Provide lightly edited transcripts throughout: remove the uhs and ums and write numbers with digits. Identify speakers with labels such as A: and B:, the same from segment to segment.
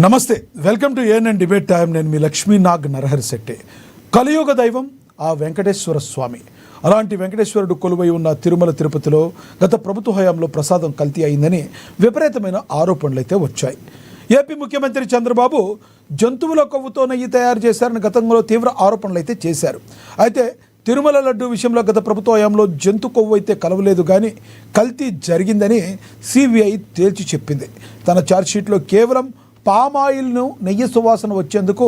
A: నమస్తే, welcome to ANN debate time. నేను మీ లక్ష్మీ నాగ్ నరహరి శెట్టి. కలియుగ దైవం ఆ వెంకటేశ్వర స్వామి. అలాంటి వెంకటేశ్వరుడు కొలువై ఉన్న తిరుమల తిరుపతిలో గత ప్రభుత్వ హయాంలో ప్రసాదం కల్తీ అయిందని విపరీతమైన ఆరోపణలు అయితే వచ్చాయి. ఏపీ ముఖ్యమంత్రి చంద్రబాబు జంతువుల కొవ్వుతో నెయ్యి తయారు చేశారని గతంలో తీవ్ర ఆరోపణలు అయితే చేశారు. అయితే తిరుమల లడ్డు విషయంలో గత ప్రభుత్వ హయాంలో జంతు కొవ్వు అయితే కలవలేదు, కానీ కల్తీ జరిగిందని సిబిఐ తేల్చి చెప్పింది. తన ఛార్జ్షీట్లో కేవలం పామాయిల్ను నెయ్యి సువాసన వచ్చేందుకు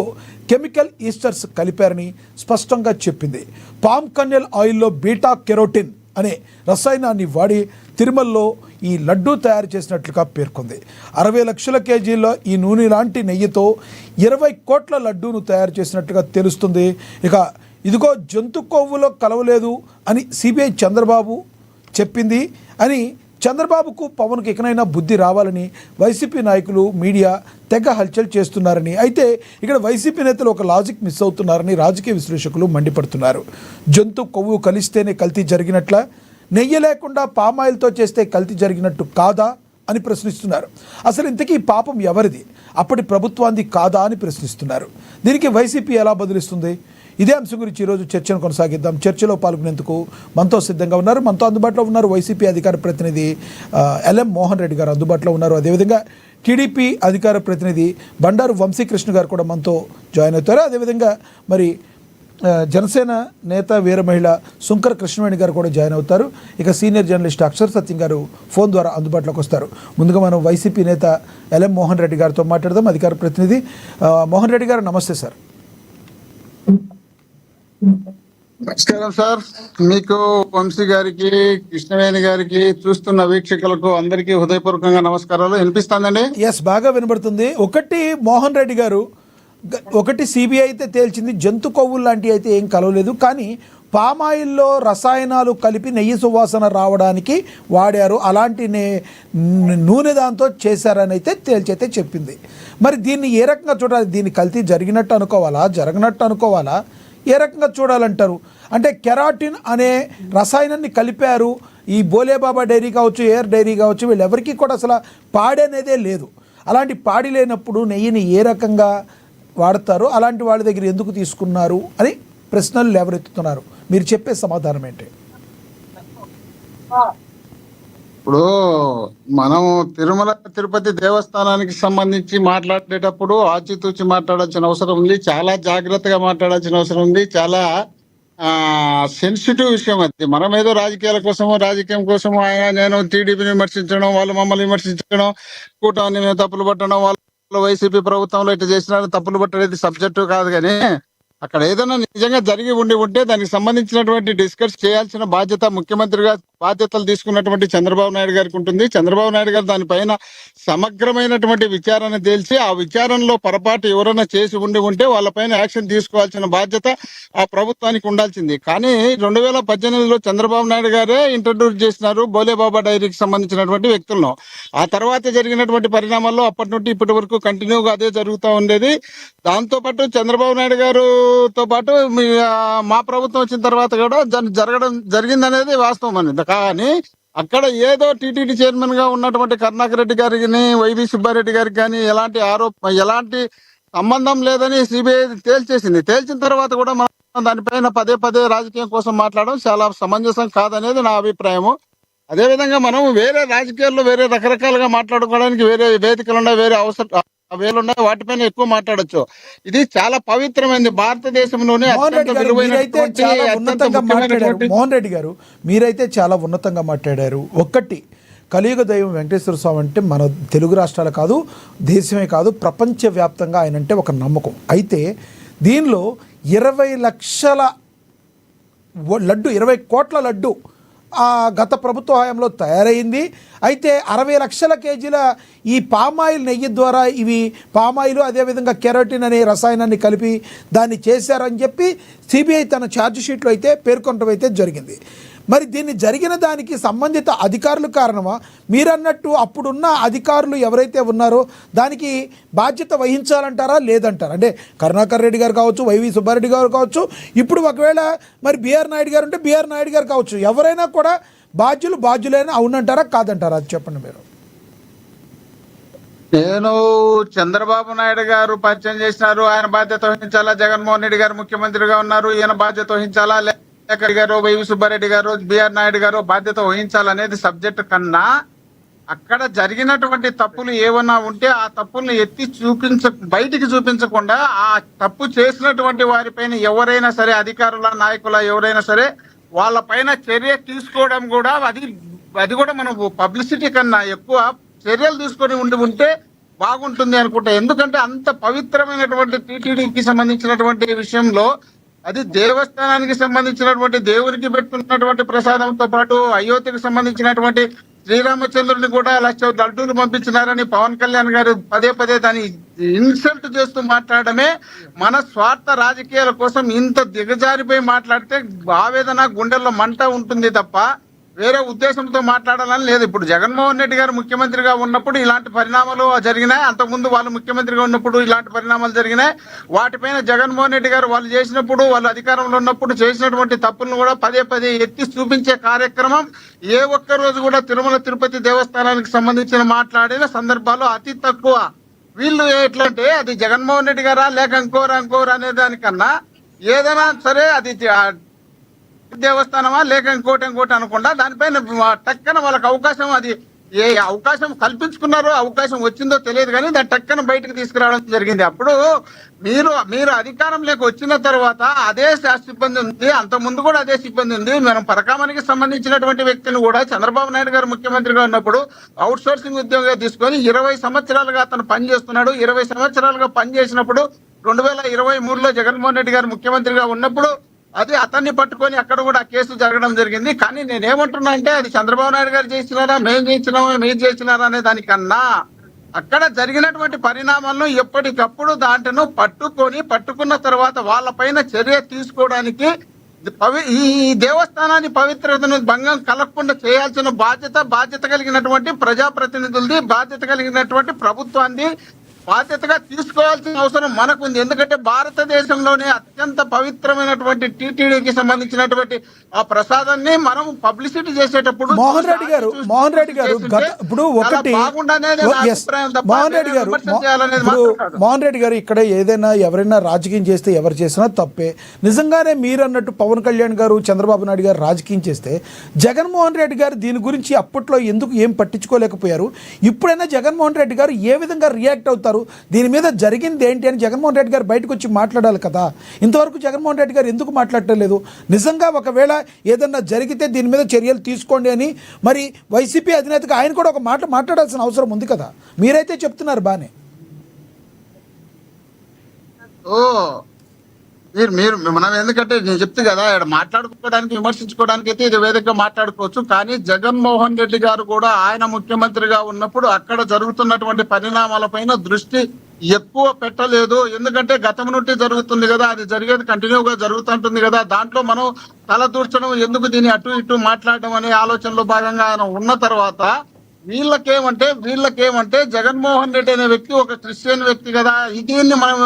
A: కెమికల్ ఈస్టర్స్ కలిపారని స్పష్టంగా చెప్పింది. పామ్ కన్నెల్ ఆయిల్లో బీటా కెరోటిన్ అనే రసాయనాన్ని వాడి తిరుమలలో ఈ లడ్డూ తయారు చేసినట్లుగా పేర్కొంది. 60 లక్షల కేజీల ఈ నూనె లాంటి నెయ్యితో 20 కోట్ల లడ్డూను తయారు చేసినట్లుగా తెలుస్తుంది. ఇక ఇదిగో జంతు కొవ్వులో కలవలేదు అని సిబిఐ చంద్రబాబు చెప్పింది అని చంద్రబాబుకు పవన్కు ఎక్కడైనా బుద్ధి రావాలని వైసీపీ నాయకులు మీడియా తెగ హల్చల్ చేస్తున్నారని, అయితే ఇక్కడ వైసీపీ నేతలు ఒక లాజిక్ మిస్ అవుతున్నారని రాజకీయ విశ్లేషకులు మండిపడుతున్నారు. జంతు కొవ్వు కలిస్తేనే కల్తీ జరిగినట్ల, నెయ్యి లేకుండా పామాయిల్తో చేస్తే కల్తీ జరిగినట్టు కాదా అని ప్రశ్నిస్తున్నారు. అసలు ఇంతకీ పాపం ఎవరిది? అప్పటి ప్రభుత్వాన్ని కాదా అని ప్రశ్నిస్తున్నారు. దీనికి వైసీపీ ఎలా బదులిస్తుంది? ఇదే అంశం గురించి ఈరోజు చర్చను కొనసాగిద్దాం. చర్చలో పాల్గొనేందుకు మనతో సిద్ధంగా ఉన్నారు, మనతో అందుబాటులో ఉన్నారు వైసీపీ అధికార ప్రతినిధి ఎల్ఎం మోహన్ రెడ్డి గారు అందుబాటులో ఉన్నారు. అదేవిధంగా టీడీపీ అధికార ప్రతినిధి బండారు వంశీకృష్ణ గారు కూడా మనతో జాయిన్ అవుతారు. అదేవిధంగా మరి జనసేన నేత వీర మహిళ సుంకర కృష్ణవేణి గారు కూడా జాయిన్ అవుతారు. ఇక సీనియర్ జర్నలిస్ట్ అక్షర్ సత్యం గారు ఫోన్ ద్వారా అందుబాటులోకి వస్తారు. ముందుగా మనం వైసీపీ నేత ఎల్ఎం మోహన్ రెడ్డి గారితో మాట్లాడదాం. అధికార ప్రతినిధి మోహన్ రెడ్డి గారు, నమస్తే సార్.
B: నమస్కారం సార్. మీకు, వంశీ గారికి, కృష్ణవేణి గారికి, చూస్తున్న వీక్షకులకు అందరికీ హృదయపూర్వకంగా నమస్కారాలు. వినిపిస్తుందండి?
A: ఎస్, బాగా వినబడుతుంది. ఒకటి మోహన్ రెడ్డి గారు, ఒకటి సిబిఐ అయితే తేల్చింది జంతు కొవ్వులు లాంటివి అయితే ఏం కలవలేదు, కానీ పామాయిల్లో రసాయనాలు కలిపి నెయ్యి సువాసన రావడానికి వాడారు, అలాంటి నూనె దాంతో చేశారని అయితే తేల్చైతే చెప్పింది. మరి దీన్ని ఏ రకంగా చూడాలి? దీన్ని కల్తీ జరిగినట్టు అనుకోవాలా, జరగనట్టు అనుకోవాలా, ఏ రకంగా చూడాలంటారు? అంటే కెరాటిన్ అనే రసాయనాన్ని కలిపారు. ఈ బోలేబాబా డైరీ కావచ్చు, ఎయిర్ డైరీ కావచ్చు, వీళ్ళెవరికి కూడా అసలు పాడి అనేదే లేదు. అలాంటి పాడి లేనప్పుడు నెయ్యిని ఏ రకంగా వాడతారు? అలాంటి వాళ్ళ దగ్గర ఎందుకు తీసుకున్నారు అని ప్రశ్నలు లేవనెత్తుతున్నారు. మీరు చెప్పే సమాధానం ఏంటి?
B: ఇప్పుడు మనం తిరుమల తిరుపతి దేవస్థానానికి సంబంధించి మాట్లాడేటప్పుడు ఆచితూచి మాట్లాడాల్సిన అవసరం ఉంది, చాలా జాగ్రత్తగా మాట్లాడాల్సిన అవసరం ఉంది. చాలా సెన్సిటివ్ విషయం అది. మనం ఏదో రాజకీయాల కోసమో, రాజకీయం కోసమో నేను టీడీపీని విమర్శించడం, వాళ్ళు మమ్మల్ని విమర్శించడం, కూటమిని మేము తప్పులు పట్టడం, వాళ్ళు వైసీపీ ప్రభుత్వంలో ఇట్లా చేసిన తప్పులు పట్టడం సబ్జెక్టు కాదు. కానీ అక్కడ ఏదైనా నిజంగా జరిగి ఉంటే దానికి సంబంధించినటువంటి డిస్కస్ చేయాల్సిన బాధ్యత ముఖ్యమంత్రిగా బాధ్యతలు తీసుకున్నటువంటి చంద్రబాబు నాయుడు గారికి ఉంటుంది. చంద్రబాబు నాయుడు గారు దానిపైన సమగ్రమైనటువంటి విచారణ తేల్చి ఆ విచారణలో పొరపాటు ఎవరైనా చేసి ఉంటే వాళ్ళపైన యాక్షన్ తీసుకోవాల్సిన బాధ్యత ఆ ప్రభుత్వానికి ఉండాల్సింది. కానీ 2018లో చంద్రబాబు నాయుడు గారే ఇంట్రడ్యూస్ చేసినారు బోలేబాబా డైరీకి సంబంధించినటువంటి వ్యక్తులను. ఆ తర్వాత జరిగినటువంటి పరిణామాల్లో అప్పటి నుండి ఇప్పటి వరకు కంటిన్యూగా అదే జరుగుతూ ఉండేది. దాంతోపాటు చంద్రబాబు నాయుడు గారుతో పాటు మా ప్రభుత్వం వచ్చిన తర్వాత కూడా జరిగిందనేది వాస్తవం అనేది. కానీ అక్కడ ఏదో టీటీడీ చైర్మన్ గా ఉన్నటువంటి కరుణాకర్ రెడ్డి గారికి, వైవి సుబ్బారెడ్డి గారికి కానీ ఎలాంటి సంబంధం లేదని సిబిఐ తేల్చేసింది. తేల్చిన తర్వాత కూడా మనం దానిపైన పదే రాజకీయం కోసం మాట్లాడడం చాలా సమంజసం కాదనేది నా అభిప్రాయము. అదేవిధంగా మనం వేరే రాజకీయాల్లో వేరే రకరకాలుగా మాట్లాడుకోవడానికి వేరే వేదికలు ఉన్నాయి, వేరే వేలున్నాయి, వాటిపైన ఎక్కువ మాట్లాడొచ్చు. ఇది చాలా పవిత్రమైనది. భారతదేశంలోనే
A: మోహన్ రెడ్డి గారు, మీరైతే చాలా ఉన్నతంగా మాట్లాడారు. ఒక్కటి, కలియుగ దైవం వెంకటేశ్వర స్వామి అంటే మన తెలుగు రాష్ట్రాలు కాదు, దేశమే కాదు, ప్రపంచవ్యాప్తంగా ఆయన అంటే ఒక నమ్మకం. అయితే దీనిలో 20 లక్షల లడ్డు, 20 కోట్ల లడ్డు గత ప్రభుత్వ హయాంలో తయారైంది. అయితే 60 లక్షల కేజీల ఈ పామాయిల్ నెయ్యి ద్వారా ఇవి పామాయిల్, అదేవిధంగా కెరోటిన్ అనే రసాయనాన్ని కలిపి దాన్ని చేశారని చెప్పి సిబిఐ తన ఛార్జ్ షీట్లో అయితే పేర్కొనడం అయితే జరిగింది. మరి దీన్ని జరిగిన దానికి సంబంధిత అధికారులు కారణమా? మీరన్నట్టు అప్పుడున్న అధికారులు ఎవరైతే ఉన్నారో దానికి బాధ్యత వహించాలంటారా, లేదంటారా? అంటే కరుణాకర్ రెడ్డి గారు కావచ్చు, వైవి సుబ్బారెడ్డి గారు కావచ్చు, ఇప్పుడు ఒకవేళ మరి బిఆర్ నాయుడు గారు ఉంటే బిఆర్ నాయుడు గారు కావచ్చు, ఎవరైనా కూడా బాధ్యులైనా అవునంటారా కాదంటారా? అది చెప్పండి మీరు.
B: నేను చంద్రబాబు నాయుడు గారు పరిచయం చేసినారు, ఆయన బాధ్యత వహించాలా, జగన్మోహన్ రెడ్డి గారు ముఖ్యమంత్రిగా ఉన్నారు, ఈయన బాధ్యత వహించాలా, లేక గారు వైవి సుబ్బారెడ్డి గారు బిఆర్ నాయుడు గారు బాధ్యత వహించాలనేది సబ్జెక్ట్ కన్నా అక్కడ జరిగినటువంటి తప్పులు ఏమన్నా ఉంటే ఆ తప్పుల్ని ఎత్తి బయటికి చూపించకుండా ఆ తప్పు చేసినటువంటి వారిపైన ఎవరైనా సరే అధికారుల నాయకుల ఎవరైనా సరే వాళ్ళ పైన చర్య తీసుకోవడం కూడా అది కూడా మనం పబ్లిసిటీ కన్నా ఎక్కువ చర్యలు తీసుకొని ఉంటే బాగుంటుంది అనుకుంటా. ఎందుకంటే అంత పవిత్రమైనటువంటి టీటీడీకి సంబంధించినటువంటి విషయంలో అది దేవస్థానానికి సంబంధించినటువంటి దేవునికి పెట్టుకున్నటువంటి ప్రసాదంతో పాటు అయోధ్యకు సంబంధించినటువంటి శ్రీరామచంద్రుని కూడా లడ్డూలు పంపించినారని పవన్ కళ్యాణ్ గారు పదే పదే దాన్ని ఇన్సల్ట్ చేస్తూ మాట్లాడమే మన స్వార్థ రాజకీయాల కోసం ఇంత దిగజారిపోయి మాట్లాడితే ఆవేదన గుండెల్లో మంట ఉంటుంది తప్ప వేరే ఉద్దేశంతో మాట్లాడాలని లేదు. ఇప్పుడు జగన్మోహన్ రెడ్డి గారు ముఖ్యమంత్రిగా ఉన్నప్పుడు ఇలాంటి పరిణామాలు జరిగినాయి, అంతకుముందు వాళ్ళు ముఖ్యమంత్రిగా ఉన్నప్పుడు ఇలాంటి పరిణామాలు జరిగినాయి. వాటిపైన జగన్మోహన్ రెడ్డి గారు వాళ్ళు చేసినప్పుడు వాళ్ళు అధికారంలో ఉన్నప్పుడు చేసినటువంటి తప్పులను కూడా పదే పదే ఎత్తి చూపించే కార్యక్రమం ఏ ఒక్క రోజు కూడా తిరుమల తిరుపతి దేవస్థానానికి సంబంధించిన మాట్లాడిన సందర్భాలు అతి తక్కువ. వీళ్ళు ఎట్లా అంటే అది జగన్మోహన్ రెడ్డి గారా లేక ఇంకోరా అనే దానికన్నా ఏదైనా సరే అది దేవస్థానమా లేక ఇంకోటి అనకుండా దానిపైన టక్కన వాళ్ళకి అవకాశం, అది ఏ అవకాశం కల్పించుకున్నారో అవకాశం వచ్చిందో తెలియదు కానీ దాని టక్కన బయటకు తీసుకురావడం జరిగింది. అప్పుడు మీరు అధికారం లేక వచ్చిన తర్వాత అదే సిబ్బంది ఉంది, అంత ముందు కూడా అదే సిబ్బంది ఉంది. మనం పరకామణికి సంబంధించినటువంటి వ్యక్తిని కూడా చంద్రబాబు నాయుడు గారు ముఖ్యమంత్రిగా ఉన్నప్పుడు అవుట్ సోర్సింగ్ ఉద్యోగం తీసుకొని 20 సంవత్సరాలుగా అతను పనిచేస్తున్నాడు. 20 సంవత్సరాలుగా పనిచేసినప్పుడు 2023లో జగన్మోహన్ రెడ్డి గారు ముఖ్యమంత్రిగా ఉన్నప్పుడు అది అతన్ని పట్టుకొని అక్కడ కూడా కేసు జరగడం జరిగింది. కానీ నేనేమంటున్నా అంటే అది చంద్రబాబు నాయుడు గారు చేసినారా మేము చేసినామా మీరు చేసినారా అనే దానికన్నా అక్కడ జరిగినటువంటి పరిణామాలను ఎప్పటికప్పుడు దాంట్లో పట్టుకున్న తర్వాత వాళ్ళపైన చర్య తీసుకోవడానికి ఈ దేవస్థానాన్ని పవిత్రతను భంగం కలగకుండా చేయాల్సిన బాధ్యత కలిగినటువంటి ప్రజాప్రతినిధులది, బాధ్యత కలిగినటువంటి ప్రభుత్వాన్ని బాధ్యతగా తీసుకోవాల్సిన అవసరం మనకుంది. ఎందుకంటే భారతదేశంలోనే అత్యంత పవిత్రమైనటువంటి టీటీడీకి సంబంధించినటువంటి ఆ ప్రసాదాన్ని మనం పబ్లిసిటీ చేసేటప్పుడు
A: మోహన్ రెడ్డి గారు ఇప్పుడు ఒకటి మోహన్ రెడ్డి గారు ఇక్కడ ఏదైనా ఎవరైనా రాజకీయం చేస్తే ఎవరు చేసినా తప్పే. నిజంగానే మీరు అన్నట్టు పవన్ కళ్యాణ్ గారు చంద్రబాబు నాయుడు గారు రాజకీయం చేస్తే జగన్మోహన్ రెడ్డి గారు దీని గురించి అప్పట్లో ఎందుకు ఏం పట్టించుకోలేకపోయారు? ఇప్పుడైనా జగన్మోహన్ రెడ్డి గారు ఏ విధంగా రియాక్ట్ అవుతారు, దీని మీద జరిగింది ఏంటి అని జగన్మోహన్ రెడ్డి గారు బయటకు వచ్చి మాట్లాడాలి కదా. ఇంతవరకు జగన్మోహన్ రెడ్డి గారు ఎందుకు మాట్లాడటం లేదు? నిజంగా ఒకవేళ ఏదన్నా జరిగితే దీని మీద చర్యలు తీసుకోండి అని మరి వైసీపీ అధినేతగా ఆయన కూడా ఒక మాట మాట్లాడాల్సిన అవసరం ఉంది కదా. మీరైతే చెప్తున్నారు బానే.
B: మీరు మనం ఎందుకంటే నేను చెప్తే కదా ఇక్కడ మాట్లాడుకోవడానికి విమర్శించుకోవడానికి అయితే ఇది వేదికగా మాట్లాడుకోవచ్చు. కానీ జగన్మోహన్ రెడ్డి గారు కూడా ఆయన ముఖ్యమంత్రిగా ఉన్నప్పుడు అక్కడ జరుగుతున్నటువంటి పరిణామాలపైన దృష్టి ఎక్కువ పెట్టలేదు. ఎందుకంటే గతం నుండి జరుగుతుంది కదా, అది జరిగేది కంటిన్యూగా జరుగుతుంటుంది కదా, దాంట్లో మనం తలదూర్చడం ఎందుకు, దీన్ని అటు ఇటు మాట్లాడడం అనే ఆలోచనలో భాగంగా ఆయన ఉన్న తర్వాత వీళ్ళకేమంటే జగన్మోహన్ రెడ్డి అనే వ్యక్తి ఒక క్రిస్టియన్ వ్యక్తి కదా, దీన్ని మనం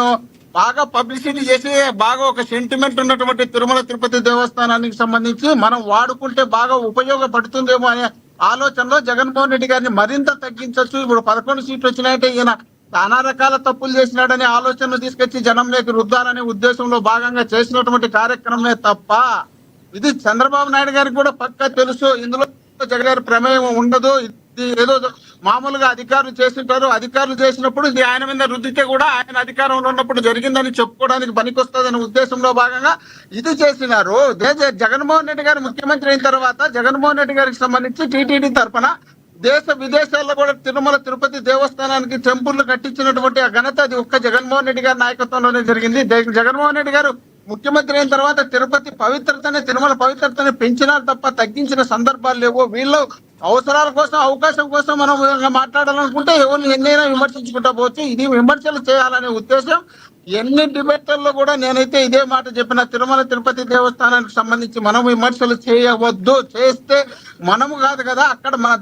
B: బాగా పబ్లిసిటీ చేసి బాగా ఒక సెంటిమెంట్ ఉన్నటువంటి తిరుమల తిరుపతి దేవస్థానానికి సంబంధించి మనం వాడుకుంటే బాగా ఉపయోగపడుతుందేమో అనే ఆలోచనలో జగన్మోహన్ రెడ్డి గారిని మరింత తగ్గించవచ్చు. ఇప్పుడు 11 సీట్లు వచ్చినాయంటే ఈయన చాలా రకాల తప్పులు చేసినాడనే ఆలోచనను తీసుకొచ్చి జనంలోకి రుద్దాలనే ఉద్దేశంలో భాగంగా చేసినటువంటి కార్యక్రమమే తప్ప ఇది చంద్రబాబు నాయుడు గారికి కూడా పక్కా తెలుసు. ఇందులో జగన్ గారి ప్రమేయం ఉండదు. ఏదో మామూలుగా అధికారులు చేస్తుంటారు, అధికారులు చేసినప్పుడు ఇది ఆయన మీద రుద్దితే కూడా ఆయన అధికారంలో ఉన్నప్పుడు జరిగిందని చెప్పుకోవడానికి పనికొస్తుందనే ఉద్దేశంలో భాగంగా ఇది చేసినారు. జగన్మోహన్ రెడ్డి గారు ముఖ్యమంత్రి అయిన తర్వాత జగన్మోహన్ రెడ్డి గారికి సంబంధించి టీటీడీ తరఫున దేశ విదేశాల్లో కూడా తిరుమల తిరుపతి దేవస్థానానికి టెంపుల్ కట్టించినటువంటి ఆ ఘనత అది ఒక్క జగన్మోహన్ రెడ్డి గారి నాయకత్వంలోనే జరిగింది. జగన్మోహన్ రెడ్డి గారు ముఖ్యమంత్రి అయిన తర్వాత తిరుమల పవిత్రతని పెంచినారు తప్ప తగ్గించిన సందర్భాలు లేవు. వీళ్ళు అవసరాల కోసం అవకాశం కోసం మనం మాట్లాడాలనుకుంటే ఎవరిని ఎన్నైనా విమర్శించుకుంటా పోవచ్చు. ఇది విమర్శలు చేయాలనే ఉద్దేశం ఎన్ని డిబేట్లలో కూడా నేనైతే ఇదే మాట చెప్పిన, తిరుమల తిరుపతి దేవస్థానానికి సంబంధించి మనం విమర్శలు చేయవద్దు. చేస్తే మనము కాదు కదా అక్కడ మన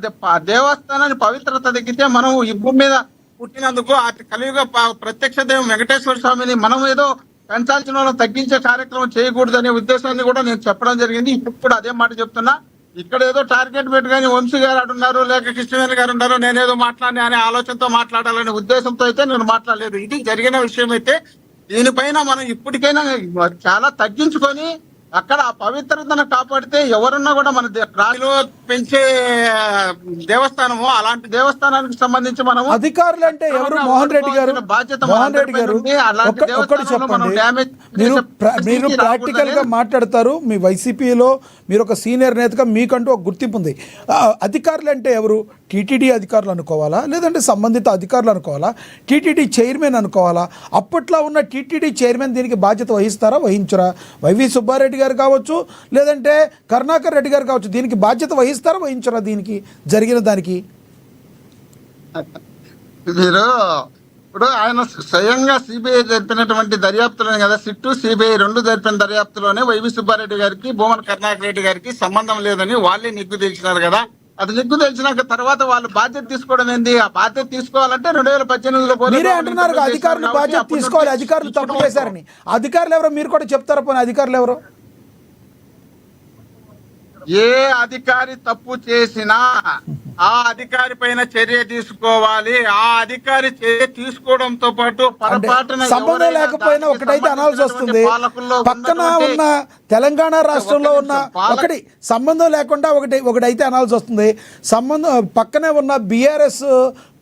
B: దేవస్థానాన్ని పవిత్రత తగ్గితే మనం ఈ భూమి మీద పుట్టినందుకు ఆ కలియుగ ప్రత్యక్ష దైవం వెంకటేశ్వర స్వామిని మనం ఏదో పెంచాల్సిన వాళ్ళని తగ్గించే కార్యక్రమం చేయకూడదు అనే ఉద్దేశాన్ని కూడా నేను చెప్పడం జరిగింది. ఇప్పుడు కూడా అదే మాట చెప్తున్నా. ఇక్కడ ఏదో టార్గెట్ పెట్టి కానీ వంశీ గారు అడున్నారు లేక కృష్ణవేణి గారు ఉన్నారు, నేనేదో మాట్లాడి అనే ఆలోచనతో మాట్లాడాలనే ఉద్దేశంతో అయితే నేను మాట్లాడలేదు. ఇది జరిగిన విషయం అయితే దీనిపైన మనం ఇప్పటికైనా చాలా తగ్గించుకొని అక్కడ ఆ పవిత్రతను కాపాడితే ఎవరున్నా కూడా మన రాయిలో పెంచే దేవస్థానము, అలాంటి దేవస్థానానికి సంబంధించి మనం
A: అధికారులు అంటే ఎవరు? మోహన్ రెడ్డి గారు, మోహన్ రెడ్డి గారు ఒక్కటి చెప్పండి. మీరు ప్రాక్టికల్ గా మాట్లాడతారు, మీ వైసీపీలో మీరు ఒక సీనియర్ నేతగా మీకంటూ ఒక గుర్తింపు ఉంది. అధికారులు అంటే ఎవరు? టీటీడీ అధికారులు అనుకోవాలా, లేదంటే సంబంధిత అధికారులు అనుకోవాలా, టీటీడీ చైర్మన్ అనుకోవాలా? అప్పట్లో ఉన్న టీటీడీ చైర్మన్ దీనికి బాధ్యత వహిస్తారా, వహించరా? వైవి సుబ్బారెడ్డి గారు కావచ్చు, లేదంటే కరుణాకర్ రెడ్డి గారు కావచ్చు, దీనికి బాధ్యత వహిస్తారా, వహించరా? దీనికి జరిగిన దానికి
B: మీరు ఇప్పుడు ఆయన స్వయంగా సిబిఐ జరిపినటువంటి దర్యాప్తులోనే కదా, సిట్టు సిబిఐ రెండు జరిపిన దర్యాప్తులోనే వైవి సుబ్బారెడ్డి గారికి భూమన కరుణాకర్ రెడ్డి గారికి సంబంధం లేదని వాళ్ళే నిగ్గు తెలిసినారు కదా. అది నిగ్గు తెలిసినాక తర్వాత వాళ్ళు బాధ్యత తీసుకోవడం ఏంది? ఆ బాధ్యత తీసుకోవాలంటే 2018లో
A: మీరే అంటున్నారు అధికారులు బాధ్యత తీసుకోవాలి, అధికారులు తప్పు చేశారని. అధికారులు ఎవరో మీరు కూడా చెప్తారా? పోనీ అధికారులు ఎవరో?
B: ఏ అధికారి తప్పు చేసినా ఆ అధికారి పైన చర్య తీసుకోవాలి. ఆ అధికారి చర్య తీసుకోవడంతో పాటు పొరపాటున
A: సంబంధం లేకపోయినా ఒకటైతే అనాల్సి వస్తుంది. పక్కన ఉన్న తెలంగాణ రాష్ట్రంలో ఉన్న ఒకటి సంబంధం లేకుండా ఒకటైతే అనాల్సి వస్తుంది. సంబంధం పక్కనే ఉన్న బీఆర్ఎస్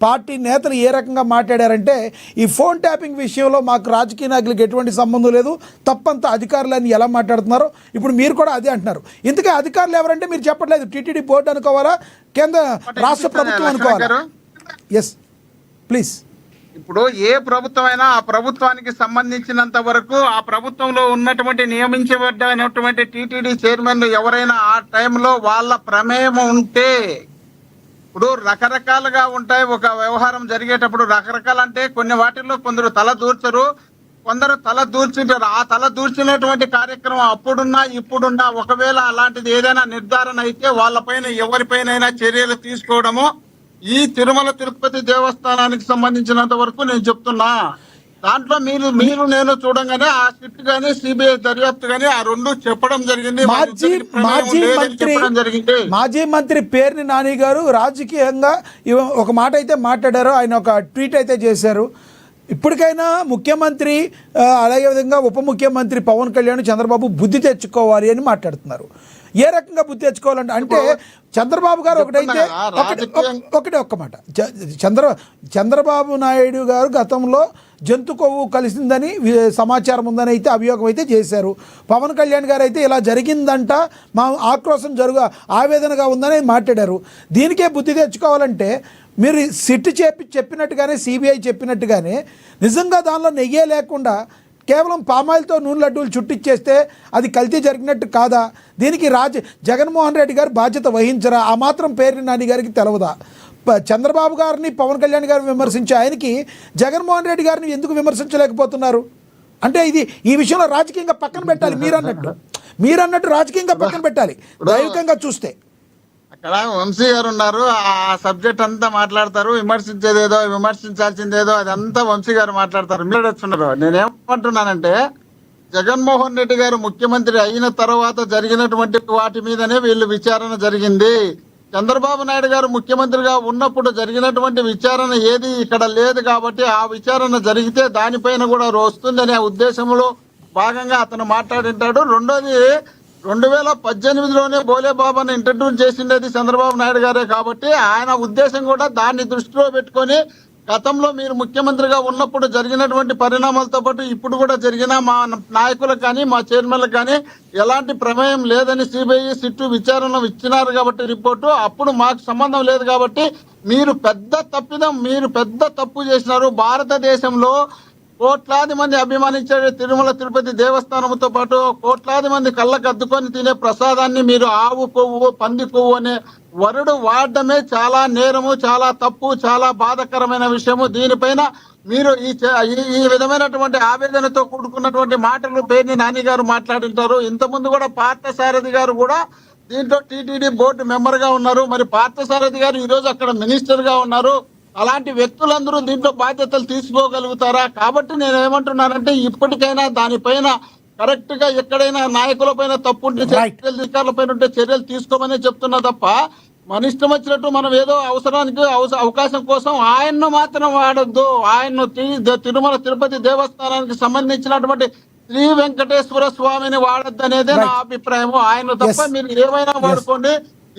A: పార్టీ నేతలు ఏ రకంగా మాట్లాడారంటే, ఈ ఫోన్ ట్యాపింగ్ విషయంలో మాకు రాజకీయ నాయకులకు ఎటువంటి సంబంధం లేదు, తప్పంతా అధికారులని ఎలా మాట్లాడుతున్నారో ఇప్పుడు మీరు కూడా అదే అంటున్నారు. ఇందుకే అధికారులు ఎవరంటే మీరు చెప్పట్లేదు. టీటీడీ బోర్డు అనుకోవాలా, కేంద్ర రాష్ట్ర ప్రభుత్వం అనుకోవాలా? Yes please.
B: ఇప్పుడు ఏ ప్రభుత్వం అయినా ఆ ప్రభుత్వానికి సంబంధించినంత వరకు ఆ ప్రభుత్వంలో ఉన్నటువంటి నియమించబడినటువంటి టీటీడీ చైర్మన్లు ఎవరైనా ఆ టైంలో వాళ్ళ ప్రమేయం ఉంటే, ఇప్పుడు రకరకాలుగా ఉంటాయి. ఒక వ్యవహారం జరిగేటప్పుడు రకరకాలు అంటే కొన్ని వాటిల్లో కొందరు తల దూర్చరు, కొందరు తల దూర్చుంటారు. ఆ తల దూర్చినటువంటి కార్యక్రమం అప్పుడున్నా ఇప్పుడున్నా ఒకవేళ అలాంటిది ఏదైనా నిర్ధారణ అయితే వాళ్ళపైన ఎవరిపైనైనా చర్యలు తీసుకోవడము ఈ తిరుమల తిరుపతి దేవస్థానానికి సంబంధించినంత వరకు నేను చెప్తున్నా. దాంట్లో మీరు నేను చూడంగానే ఆ సిట్ గానీ సిబిఐ దర్యాప్తు గానీ ఆ రెండు చెప్పడం జరిగింది.
A: మాజీ మంత్రి పేర్ని నాని గారు రాజకీయంగా ఒక మాట అయితే మాట్లాడారు, ఆయన ఒక ట్వీట్ అయితే చేశారు. ఇప్పటికైనా ముఖ్యమంత్రి అలాగే విధంగా ఉప ముఖ్యమంత్రి పవన్ కళ్యాణ్ చంద్రబాబు బుద్ధి తెచ్చుకోవాలి అని మాట్లాడుతున్నారు. ఏ రకంగా బుద్ధి తెచ్చుకోవాలంటే, అంటే చంద్రబాబు గారు ఒకటైతే ఒక్క మాట, చంద్రబాబు నాయుడు గారు గతంలో జంతు కొవ్వు కలిసిందని సమాచారం ఉందని అయితే అభియోగం అయితే చేశారు. పవన్ కళ్యాణ్ గారు అయితే ఇలా జరిగిందంట, మా ఆక్రోశం ఆవేదనగా ఉందని మాట్లాడారు. దీనికే బుద్ధి తెచ్చుకోవాలంటే మీరు సిట్ చెప్పినట్టుగానే సిబిఐ చెప్పినట్టుగానే నిజంగా దానిలో నెయ్యే లేకుండా కేవలం పామాయిల్తో నూనె లడ్డూలు చుట్టిచ్చేస్తే అది కల్తీ జరిగినట్టు కాదా? దీనికి జగన్మోహన్ రెడ్డి గారు బాధ్యత వహించరా? ఆ మాత్రం పేర్ని నాని గారికి తెలవదా? చంద్రబాబు గారిని పవన్ కళ్యాణ్ గారిని విమర్శించే ఆయనకి జగన్మోహన్ రెడ్డి గారిని ఎందుకు విమర్శించలేకపోతున్నారు? అంటే ఈ విషయంలో రాజకీయంగా పక్కన పెట్టాలి. మీరన్నట్టు రాజకీయంగా పక్కన పెట్టాలి, దైవికంగా చూస్తే.
B: అక్కడ వంశీ గారు ఉన్నారు, ఆ సబ్జెక్ట్ అంతా మాట్లాడతారు. విమర్శించేదేదో విమర్శించాల్సిందేదో అదంతా వంశీ గారు మాట్లాడతారు. మీరు వచ్చున్నారు. నేనేమంటున్నానంటే, జగన్మోహన్ రెడ్డి గారు ముఖ్యమంత్రి అయిన తర్వాత జరిగినటువంటి వాటి మీదనే వీళ్ళు విచారణ జరిగింది. చంద్రబాబు నాయుడు గారు ముఖ్యమంత్రిగా ఉన్నప్పుడు జరిగినటువంటి విచారణ ఏది ఇక్కడ లేదు కాబట్టి ఆ విచారణ జరిగితే దానిపైన కూడా వస్తుందనే ఉద్దేశంలో భాగంగా అతను మాట్లాడింటాడు. రెండోది, 2018లోనే బోలే బాబాను ఇంట్రడ్యూస్ చేసిండేది చంద్రబాబు నాయుడు గారే కాబట్టి ఆయన ఉద్దేశం కూడా దాన్ని దృష్టిలో పెట్టుకొని గతంలో మీరు ముఖ్యమంత్రిగా ఉన్నప్పుడు జరిగినటువంటి పరిణామాలతో పాటు ఇప్పుడు కూడా జరిగిన మా నాయకులకు కానీ మా చైర్మన్లకు కానీ ఎలాంటి ప్రమేయం లేదని సిబిఐ సిట్టు విచారణ ఇచ్చినారు కాబట్టి రిపోర్టు, అప్పుడు మాకు సంబంధం లేదు కాబట్టి మీరు పెద్ద తప్పు చేసినారు. భారతదేశంలో కోట్లాది మంది అభిమానించే తిరుమల తిరుపతి దేవస్థానంతో పాటు కోట్లాది మంది కళ్ళకు అద్దుకొని తినే ప్రసాదాన్ని మీరు ఆవు కొవ్వు పంది కొవ్వు అనే వరుడు వాడడమే చాలా నేరము, చాలా తప్పు, చాలా బాధాకరమైన విషయము. దీనిపైన మీరు ఈ విధమైనటువంటి ఆవేదనతో కూడుకున్నటువంటి మాటలు పేర్ని నాని గారు మాట్లాడింటారు. ఇంతకుముందు కూడా పార్థసారథి గారు కూడా దీంట్లో టీటీడీ బోర్డు మెంబర్ గా ఉన్నారు. మరి పార్థసారథి గారు ఈరోజు అక్కడ మినిస్టర్ గా ఉన్నారు. అలాంటి వ్యక్తులందరూ దీంట్లో బాధ్యతలు తీసుకోగలుగుతారా? కాబట్టి నేను ఏమంటున్నానంటే, ఇప్పటికైనా దానిపైన కరెక్ట్ గా ఎక్కడైనా నాయకుల పైన తప్పు ఉంటే
A: Right.
B: అధికారుల పైన ఉంటే చర్యలు తీసుకోమని చెప్తున్నా తప్ప మన ఇష్టం వచ్చినట్టు మనం ఏదో అవసరానికి అవకాశం కోసం ఆయన్ను మాత్రం వాడొద్దు. ఆయన్ను తిరుమల తిరుపతి దేవస్థానానికి సంబంధించినటువంటి శ్రీ వెంకటేశ్వర స్వామిని వాడొద్దు అనేదే నా
A: Right.
B: అభిప్రాయం. ఆయన తప్ప
A: Yes.
B: మీరు ఏమైనా వాడుకోండి,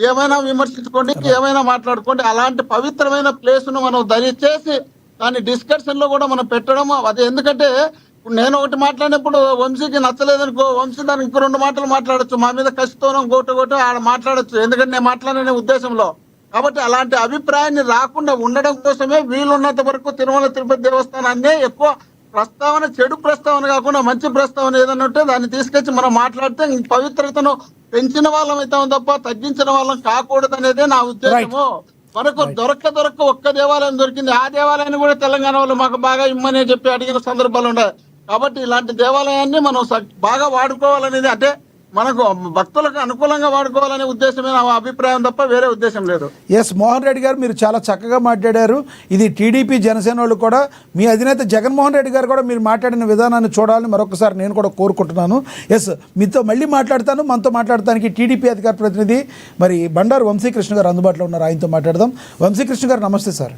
B: ఏమైనా విమర్శించుకోండి, ఏమైనా మాట్లాడుకోండి. అలాంటి పవిత్రమైన ప్లేస్ ను మనం దయచేసి దాని డిస్కషన్ లో కూడా మనం పెట్టడం అది. ఎందుకంటే ఇప్పుడు నేను ఒకటి మాట్లాడినప్పుడు వంశీకి నచ్చలేదనుకో, వంశీ దానికి ఇంకో 2 మాటలు మాట్లాడొచ్చు, మా మీద కసితోనో గోటు ఆడ మాట్లాడొచ్చు, ఎందుకంటే నేను మాట్లాడనే ఉద్దేశంలో. కాబట్టి అలాంటి అభిప్రాయాన్ని రాకుండా ఉండడం కోసమే వీలున్నంత వరకు తిరుమల తిరుపతి దేవస్థానాన్ని ఎక్కువ ప్రస్తావన, చెడు ప్రస్తావన కాకుండా మంచి ప్రస్తావన ఏదైనా ఉంటే దాన్ని తీసుకొచ్చి మనం మాట్లాడితే ఈ పవిత్రతను పెంచిన వాళ్ళం అవుతాం తప్ప తగ్గించిన వాళ్ళం కాకూడదు అనేదే నా ఉద్దేశము. మనకు దొరక్క ఒక్క దేవాలయం దొరికింది, ఆ దేవాలయాన్ని కూడా తెలంగాణ వాళ్ళు మాకు బాగా ఇమ్మని చెప్పి అడిగిన సందర్భాలు ఉన్నాయి. కాబట్టి ఇలాంటి దేవాలయాన్ని మనం బాగా వాడుకోవాలనేది, అంటే మనకు భక్తులకు అనుకూలంగా వాడుకోవాలనే ఉద్దేశమే నా అభిప్రాయం తప్ప వేరే ఉద్దేశం లేదు.
A: ఎస్ మోహన్ రెడ్డి గారు, మీరు చాలా చక్కగా మాట్లాడారు. ఇది టీడీపీ జనసేన వాళ్ళు కూడా, మీ అధినేత జగన్మోహన్ రెడ్డి గారు కూడా మీరు మాట్లాడిన విధానాన్ని చూడాలని మరొకసారి నేను కూడా కోరుకుంటున్నాను. ఎస్, మీతో మళ్ళీ మాట్లాడతాను. మనతో మాట్లాడటానికి టీడీపీ అధికార ప్రతినిధి మరి బండారు వంశీకృష్ణ గారు అందుబాటులో ఉన్నారు. ఆయనతో మాట్లాడదాం. వంశీకృష్ణ గారు నమస్తే సార్.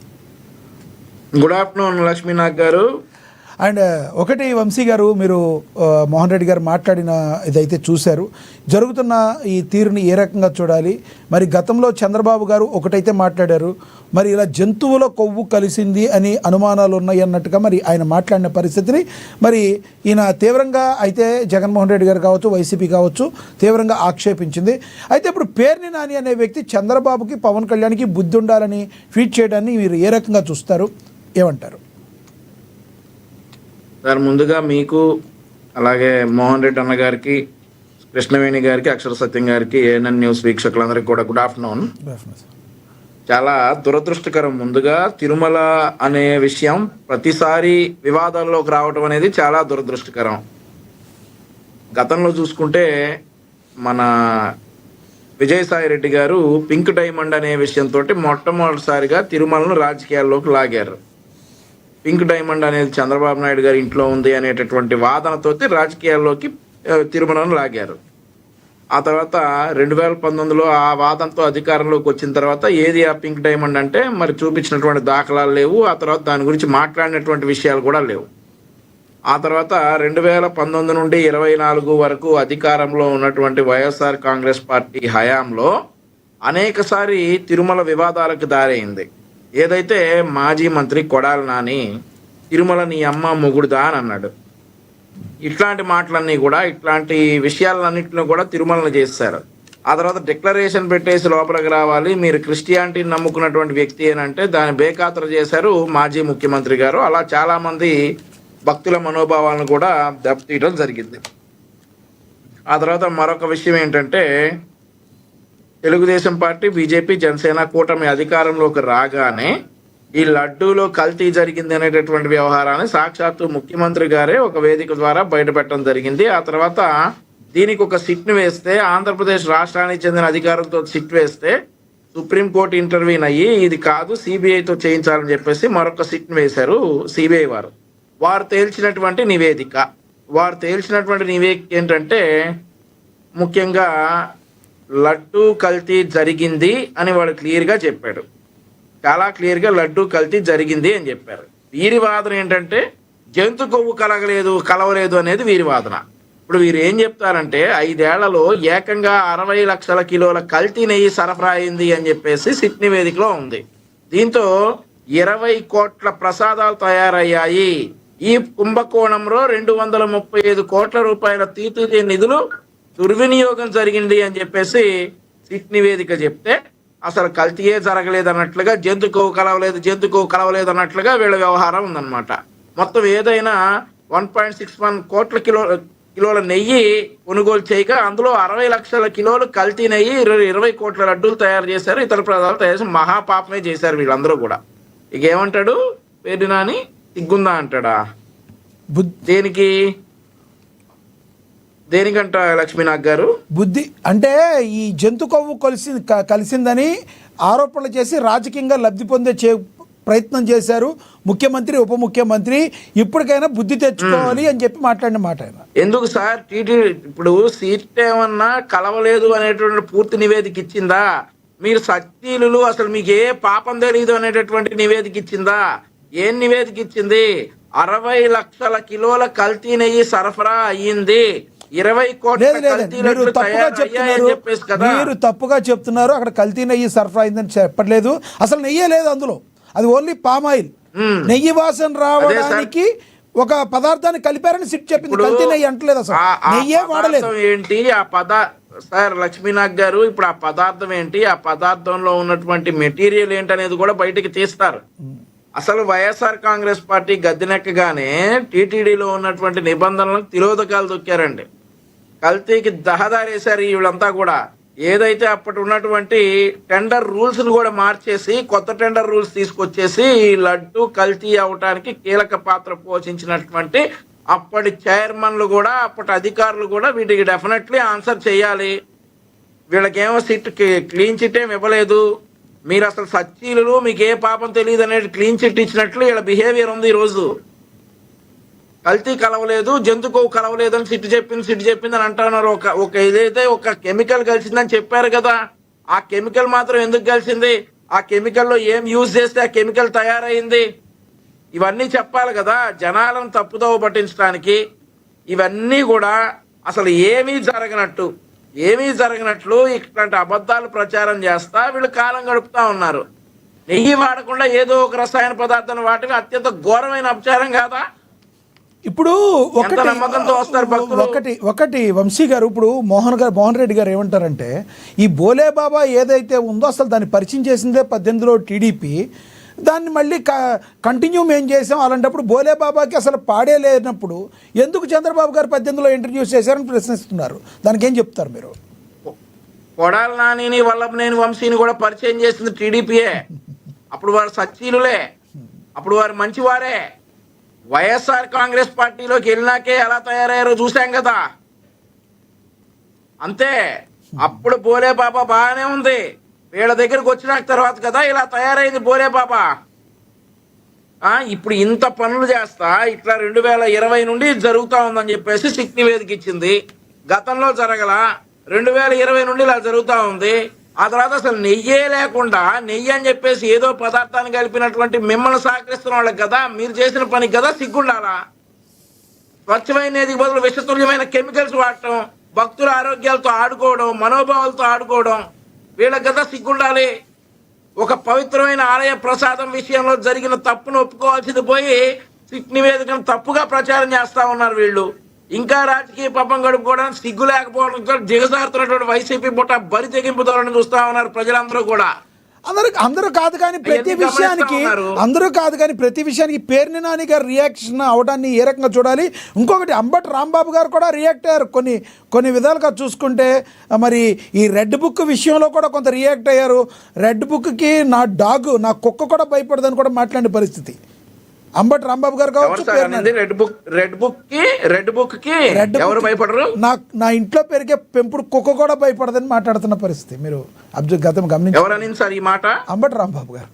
C: గుడ్ ఆఫ్టర్నూన్ లక్ష్మీనాథ్ గారు.
A: అండ్ ఒకటి వంశీ గారు, మీరు మోహన్ రెడ్డి గారు మాట్లాడిన ఇదైతే చూశారు. జరుగుతున్న ఈ తీరుని ఏ రకంగా చూడాలి? మరి గతంలో చంద్రబాబు గారు ఒకటైతే మాట్లాడారు, మరి ఇలా జంతువుల కొవ్వు కలిసింది అని అనుమానాలు ఉన్నాయి అన్నట్టుగా మరి ఆయన మాట్లాడిన పరిస్థితిని మరి ఈయన తీవ్రంగా అయితే జగన్మోహన్ రెడ్డి గారు కావచ్చు, వైసీపీ కావచ్చు తీవ్రంగా ఆక్షేపించింది. అయితే ఇప్పుడు పేర్ని నాని అనే వ్యక్తి చంద్రబాబుకి, పవన్ కళ్యాణ్కి బుద్ధి ఉండాలని ట్వీట్ చేయడాన్ని మీరు ఏ రకంగా చూస్తారు? ఏమంటారు
C: సార్? ముందుగా మీకు, అలాగే మోహన్ రెడ్డి అన్న గారికి, కృష్ణవేణి గారికి, అక్షర సత్యం గారికి, ఏఎన్ఎన్ న్యూస్ వీక్షకులందరికీ కూడా గుడ్ ఆఫ్టర్నూన్. చాలా దురదృష్టకరం. ముందుగా తిరుమల అనే విషయం ప్రతిసారి వివాదాల్లోకి రావడం అనేది చాలా దురదృష్టకరం. గతంలో చూసుకుంటే మన విజయసాయి రెడ్డి గారు పింక్ డైమండ్ అనే విషయంతో మొట్టమొదటిసారిగా తిరుమలను రాజకీయాల్లోకి లాగారు. పింక్ డైమండ్ అనేది చంద్రబాబు నాయుడు గారి ఇంట్లో ఉంది అనేటటువంటి వాదనతో రాజకీయాల్లోకి తిరుమలను లాగారు. ఆ తర్వాత 2019లో ఆ వాదనతో అధికారంలోకి వచ్చిన తర్వాత ఏది ఆ పింక్ డైమండ్ అంటే మరి చూపించినటువంటి దాఖలాలు లేవు. ఆ తర్వాత దాని గురించి మాట్లాడినటువంటి విషయాలు కూడా లేవు. ఆ తర్వాత 2019 నుండి 24 వరకు అధికారంలో ఉన్నటువంటి వైఎస్ఆర్ కాంగ్రెస్ పార్టీ హయాంలో అనేకసారి తిరుమల వివాదాలకు దారైంది. ఏదైతే మాజీ మంత్రి కొడాలి నాని తిరుమల నీ అమ్మ మొగుడుదా అని అన్నాడు. ఇట్లాంటి మాటలన్నీ కూడా, ఇట్లాంటి విషయాలన్నింటినీ కూడా తిరుమలను చేశారు. ఆ తర్వాత డిక్లరేషన్ పెట్టేసి లోపలికి రావాలి, మీరు క్రిస్టియానిటీని నమ్ముకున్నటువంటి వ్యక్తి అని అంటే దాన్ని బేఖాతరు చేశారు మాజీ ముఖ్యమంత్రి గారు. అలా చాలామంది భక్తుల మనోభావాలను కూడా దెబ్బతీయడం జరిగింది. ఆ తర్వాత మరొక విషయం ఏంటంటే, తెలుగుదేశం పార్టీ, బీజేపీ, జనసేన కూటమి అధికారంలోకి రాగానే ఈ లడ్డూలో కల్తీ జరిగింది అనేటటువంటి వ్యవహారాన్ని సాక్షాత్తు ముఖ్యమంత్రి గారే ఒక వేదిక ద్వారా బయటపెట్టడం జరిగింది. ఆ తర్వాత దీనికి ఒక సిట్ను వేస్తే, ఆంధ్రప్రదేశ్ రాష్ట్రానికి చెందిన అధికారులతో సిట్ వేస్తే సుప్రీంకోర్టు ఇంటర్వ్యూన్ అయ్యి ఇది కాదు సిబిఐతో చేయించాలని చెప్పేసి మరొక సిట్ను వేశారు సిబిఐ వారు. వారు తేల్చినటువంటి నివేదిక ఏంటంటే, ముఖ్యంగా లడ్డూ కల్తీ జరిగింది అని వాడు క్లియర్గా చెప్పాడు. చాలా క్లియర్గా లడ్డూ కల్తీ జరిగింది అని చెప్పారు. వీరి వాదన ఏంటంటే జంతు కొవ్వు కలవలేదు అనేది వీరి వాదన. ఇప్పుడు వీరు ఏం చెప్తారంటే 5 ఏళ్లలో ఏకంగా 60 లక్షల కిలోల కల్తీ నెయ్యి సరఫరా అయింది అని చెప్పేసి సిట్ నివేదికలో ఉంది. దీంతో 20 కోట్ల ప్రసాదాలు తయారయ్యాయి. ఈ కుంభకోణంలో 235 కోట్ల రూపాయల తీతూతీ నిధులు దుర్వినియోగం జరిగింది అని చెప్పేసి సిట్ నివేదిక చెప్తే, అసలు కల్తీయే జరగలేదు అన్నట్లుగా, జంతు కొవ్వు కలవలేదు అన్నట్లుగా వీళ్ళ వ్యవహారం ఉందన్నమాట. మొత్తం ఏదైనా 1.61 కోట్ల కిలోల నెయ్యి కొనుగోలు చేయగా అందులో 60 లక్షల కిలోలు కల్తీ నెయ్యి, 20 కోట్ల లడ్డూలు తయారు చేశారు, ఇతర పదార్థాలు తయారు చేసి మహాపాపమే చేశారు వీళ్ళందరూ కూడా. ఇక ఏమంటాడు పేర్ని నాని? సిగ్గుందా అంటాడా? దేనికంట లక్ష్మీనాథ్ గారు?
A: బుద్ధి అంటే ఈ జంతు కొవ్వు కలిసిందని ఆరోపణలు చేసి రాజకీయంగా లబ్ధి పొందే ప్రయత్నం చేశారు ముఖ్యమంత్రి ఉప ముఖ్యమంత్రి, ఇప్పటికైనా బుద్ధి తెచ్చుకోవాలి అని చెప్పి మాట్లాడిన మాట ఆయన.
C: ఎందుకు సార్ టీటీడీ ఇప్పుడు సీట్ ఏమన్నా కలవలేదు అనేటువంటి పూర్తి నివేదిక ఇచ్చిందా? మీరు సత్యీలు అసలు మీకు ఏ పాపం తెలియదు అనేటటువంటి నివేదిక ఇచ్చిందా? ఏం నివేదిక ఇచ్చింది? 60 లక్షల కిలోల కల్తీ నెయ్యి సరఫరా అయ్యింది, 20 కోట్ల కల్తీ లడ్లు తయారయ్యాయని చెప్పేసి కదా.
A: మీరు తప్పుగా చెప్తున్నారు. అక్కడ కల్తీ నెయ్యి సరఫరా అయిందని చెప్పట్లేదు. అసలు నెయ్యే లేదు అందులో, అది ఓన్లీ పామ్ ఆయిల్. నెయ్యి వాసన రావడానికి ఒక పదార్థాన్ని కలిపారని సిట్ చెప్పింది, కల్తీ నెయ్యి అంటలేదు. అసలు నెయ్యే వాడలేదు.
C: ఏంటి ఆ సార్ లక్ష్మీనాథ్ గారు, ఇప్పుడు ఆ పదార్థం ఏంటి, ఆ పదార్థంలో ఉన్నటువంటి మెటీరియల్ ఏంటి అనేది కూడా బయటికి తీస్తారు. అసలు వైఎస్ఆర్ కాంగ్రెస్ పార్టీ గద్దెనెక్కగానే టీటీడీలో ఉన్నటువంటి నిబంధనలకు తిరోధకాలు దొక్కారండి. కల్తీకి దహదారేశారు వీళ్ళంతా కూడా. ఏదైతే అప్పటి ఉన్నటువంటి టెండర్ రూల్స్ ను కూడా మార్చేసి కొత్త టెండర్ రూల్స్ తీసుకొచ్చేసి ఈ లడ్డు కల్తీ అవటానికి కీలక పాత్ర పోషించినటువంటి అప్పటి చైర్మన్లు కూడా అప్పటి అధికారులు కూడా వీటికి డెఫినెట్లీ ఆన్సర్ చేయాలి. వీళ్ళకేమో క్లీన్ చిట్ ఏమి ఇవ్వలేదు. మీరు అసలు సచ్చీలు మీకు ఏ పాపం తెలియదు అనేది క్లీన్ చిట్ ఇచ్చినట్లు వీళ్ళ బిహేవియర్ ఉంది. ఈరోజు కల్తీ కలవలేదు, జంతుకోవు కలవలేదు అని సిట్ చెప్పింది అని అంటున్నారు. ఒక ఏదైతే ఒక కెమికల్ కలిసిందని చెప్పారు కదా, ఆ కెమికల్ మాత్రం ఎందుకు కలిసింది, ఆ కెమికల్లో ఏం యూజ్ చేస్తే ఆ కెమికల్ తయారైంది, ఇవన్నీ చెప్పాలి కదా జనాలను తప్పుదోవ పట్టించడానికి. ఇవన్నీ కూడా అసలు ఏమీ జరగనట్లు ఇట్లాంటి అబద్ధాలు ప్రచారం చేస్తా వీళ్ళు కాలం గడుపుతా ఉన్నారు. నెయ్యి వాడకుండా ఏదో ఒక రసాయన పదార్థాన్ని వాటి అత్యంత ఘోరమైన అపచారం కాదా?
A: ఇప్పుడు ఒకటి వంశీ గారు, ఇప్పుడు మోహన్ రెడ్డి గారు ఏమంటారంటే, ఈ బోలే బాబా ఏదైతే ఉందో అసలు దాన్ని పరిచయం చేసిందే 18లో టీడీపీ, దాన్ని మళ్ళీ కంటిన్యూ మేము చేసాం. అలాంటప్పుడు బోలే బాబాకి అసలు పాడే లేనప్పుడు ఎందుకు చంద్రబాబు గారు 18లో ఇంట్రడ్యూస్ చేశారని ప్రశ్నిస్తున్నారు. దానికి ఏం చెప్తారు మీరు?
C: కొడాల నానిని వల్లభనేని వంశీని కూడా పరిచయం చేసింది టీడీపీయే. అప్పుడు వారు సచ్చీలులే, అప్పుడు వారు మంచివారే. వైఎస్ఆర్ కాంగ్రెస్ పార్టీలోకి వెళ్ళినాకే ఎలా తయారయ్యారో చూసాం కదా. అంతే, అప్పుడు బోలే బాబా బాగానే ఉంది, వీళ్ళ దగ్గరకు వచ్చిన తర్వాత కదా ఇలా తయారైంది బోలే బాబా. ఇప్పుడు ఇంత పనులు చేస్తా ఇట్లా 2020 నుండి జరుగుతా ఉందని చెప్పేసి సిట్ నివేదిక ఇచ్చింది. గతంలో జరగల, 2020 నుండి ఇలా జరుగుతా ఉంది. ఆ తర్వాత అసలు నెయ్యే లేకుండా నెయ్యి అని చెప్పేసి ఏదో పదార్థాన్ని కలిపినటువంటి మిమ్మల్ని సహకరిస్తున్న వాళ్ళకి కదా, మీరు చేసిన పనికి కదా సిగ్గుండాలా? స్వచ్ఛమైన బదులు విషతుల్యమైన కెమికల్స్ వాడటం, భక్తుల ఆరోగ్యాలతో ఆడుకోవడం, మనోభావాలతో ఆడుకోవడం, వీళ్ళకి కదా సిగ్గుండాలి. ఒక పవిత్రమైన ఆలయ ప్రసాదం విషయంలో జరిగిన తప్పును ఒప్పుకోవాల్సింది పోయి సిట్ నివేదికను తప్పుగా ప్రచారం చేస్తా ఉన్నారు వీళ్ళు. ఇంకా రాజకీయ పాపం గడుపుకోవడానికి సిగ్గు లేకపోవడంతో దిగజారుతున్నటువంటి వైసీపీ బుట్ట బరి తెగింపు ధోరణి చూస్తా ఉన్నారు ప్రజలందరూ కూడా.
A: అందరూ కాదు కానీ ప్రతి విషయానికి పేర్ని నాని గారు రియాక్షన్ అవడాన్ని ఏ రకంగా చూడాలి? ఇంకొకటి అంబటి రాంబాబు గారు కూడా రియాక్ట్ అయ్యారు కొన్ని విధాలుగా చూసుకుంటే. మరి ఈ రెడ్ బుక్ విషయంలో కూడా కొంత రియాక్ట్ అయ్యారు. రెడ్ బుక్కి నా కుక్క కూడా భయపడదని కూడా మాట్లాడిన పరిస్థితి అంబటి రాంబాబు గారు కావచ్చు.
C: రెడ్ బుక్ కి ఎవరు భయపడరు?
A: నా ఇంట్లో పెరిగే పెంపుడు కుక్క కూడా భయపడదని మాట్లాడుతున్న పరిస్థితి మీరు గతం గమనించారు.
C: ఎవరని సార్ ఈ మాట?
A: అంబటి రాంబాబు గారు.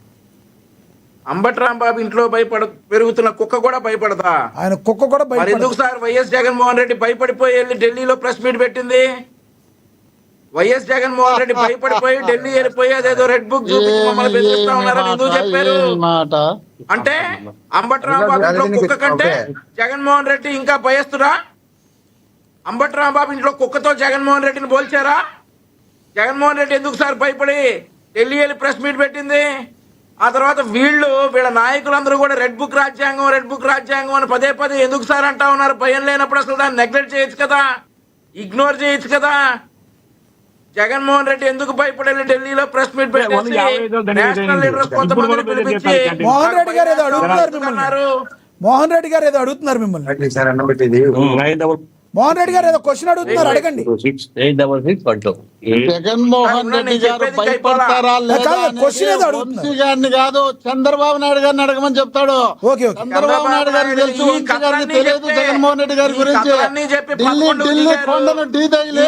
C: అంబటి రాంబాబు ఇంట్లో పెరుగుతున్న కుక్క కూడా భయపడదా?
A: ఆయన కుక్క కూడా భయపడదు.
C: ఎందుకు సార్ వైఎస్ జగన్మోహన్ రెడ్డి భయపడిపోయి వెళ్ళి ఢిల్లీలో ప్రెస్ మీట్ పెట్టింది? వైఎస్ జగన్మోహన్ రెడ్డి భయపడిపోయి ఢిల్లీ వెళ్ళిపోయి అదేదో రెడ్ బుక్ చూపించి మమ్మల్ని బెదిరిస్తా ఉన్నారని ఎందుకు చెప్పారు? అంటే అంబటి రాంబాబు ఇంట్లో కుక్క కంటే జగన్మోహన్ రెడ్డి ఇంకా భయస్తురా? అంబటి రాంబాబు ఇంట్లో కుక్కతో జగన్మోహన్ రెడ్డిని పోల్చారా? జగన్మోహన్ రెడ్డి ఎందుకు సార్ భయపడి ఢిల్లీ వెళ్ళి ప్రెస్ మీట్ పెట్టింది? ఆ తర్వాత వీళ్ళ నాయకులందరూ కూడా రెడ్ బుక్ రాజ్యాంగం అని పదే ఎందుకు సార్ అంటా ఉన్నారు? భయం లేనప్పుడు అసలు దాన్ని నెగ్లెక్ట్ చేయొచ్చు కదా, ఇగ్నోర్ చేయొచ్చు కదా. జగన్మోహన్ రెడ్డి ఎందుకు భయపడి ఢిల్లీలో ప్రెస్ మీట్ పెట్టేసి నేషనల్ లీడర్స్ కొంతమందిని పిలిపించి
A: మోహన్ రెడ్డి గారు ఏదో అడుగుతున్నారు మిమ్మల్ని.
D: మోహన్ రెడ్డి గారు ఏదో క్వశ్చన్ అడుగుతున్నారు, అడగండి.
B: జగన్మోహన్ రెడ్డి గారు భయపడతారా లేదా
A: కాదు, question ఏదో
B: అనేది
A: అడుగుతున్నారు.
B: వంశీ గారిని కాదు చంద్రబాబు నాయుడు గారిని అడగమని చెప్తాడు.
A: Okay, okay.
B: చంద్రబాబు నాయుడు గారికి తెలుసు, వంశీ గారికి తెలియదు జగన్మోహన్ రెడ్డి గారి గురించి. ఢిల్లీ కొండను ఢీ తగిలి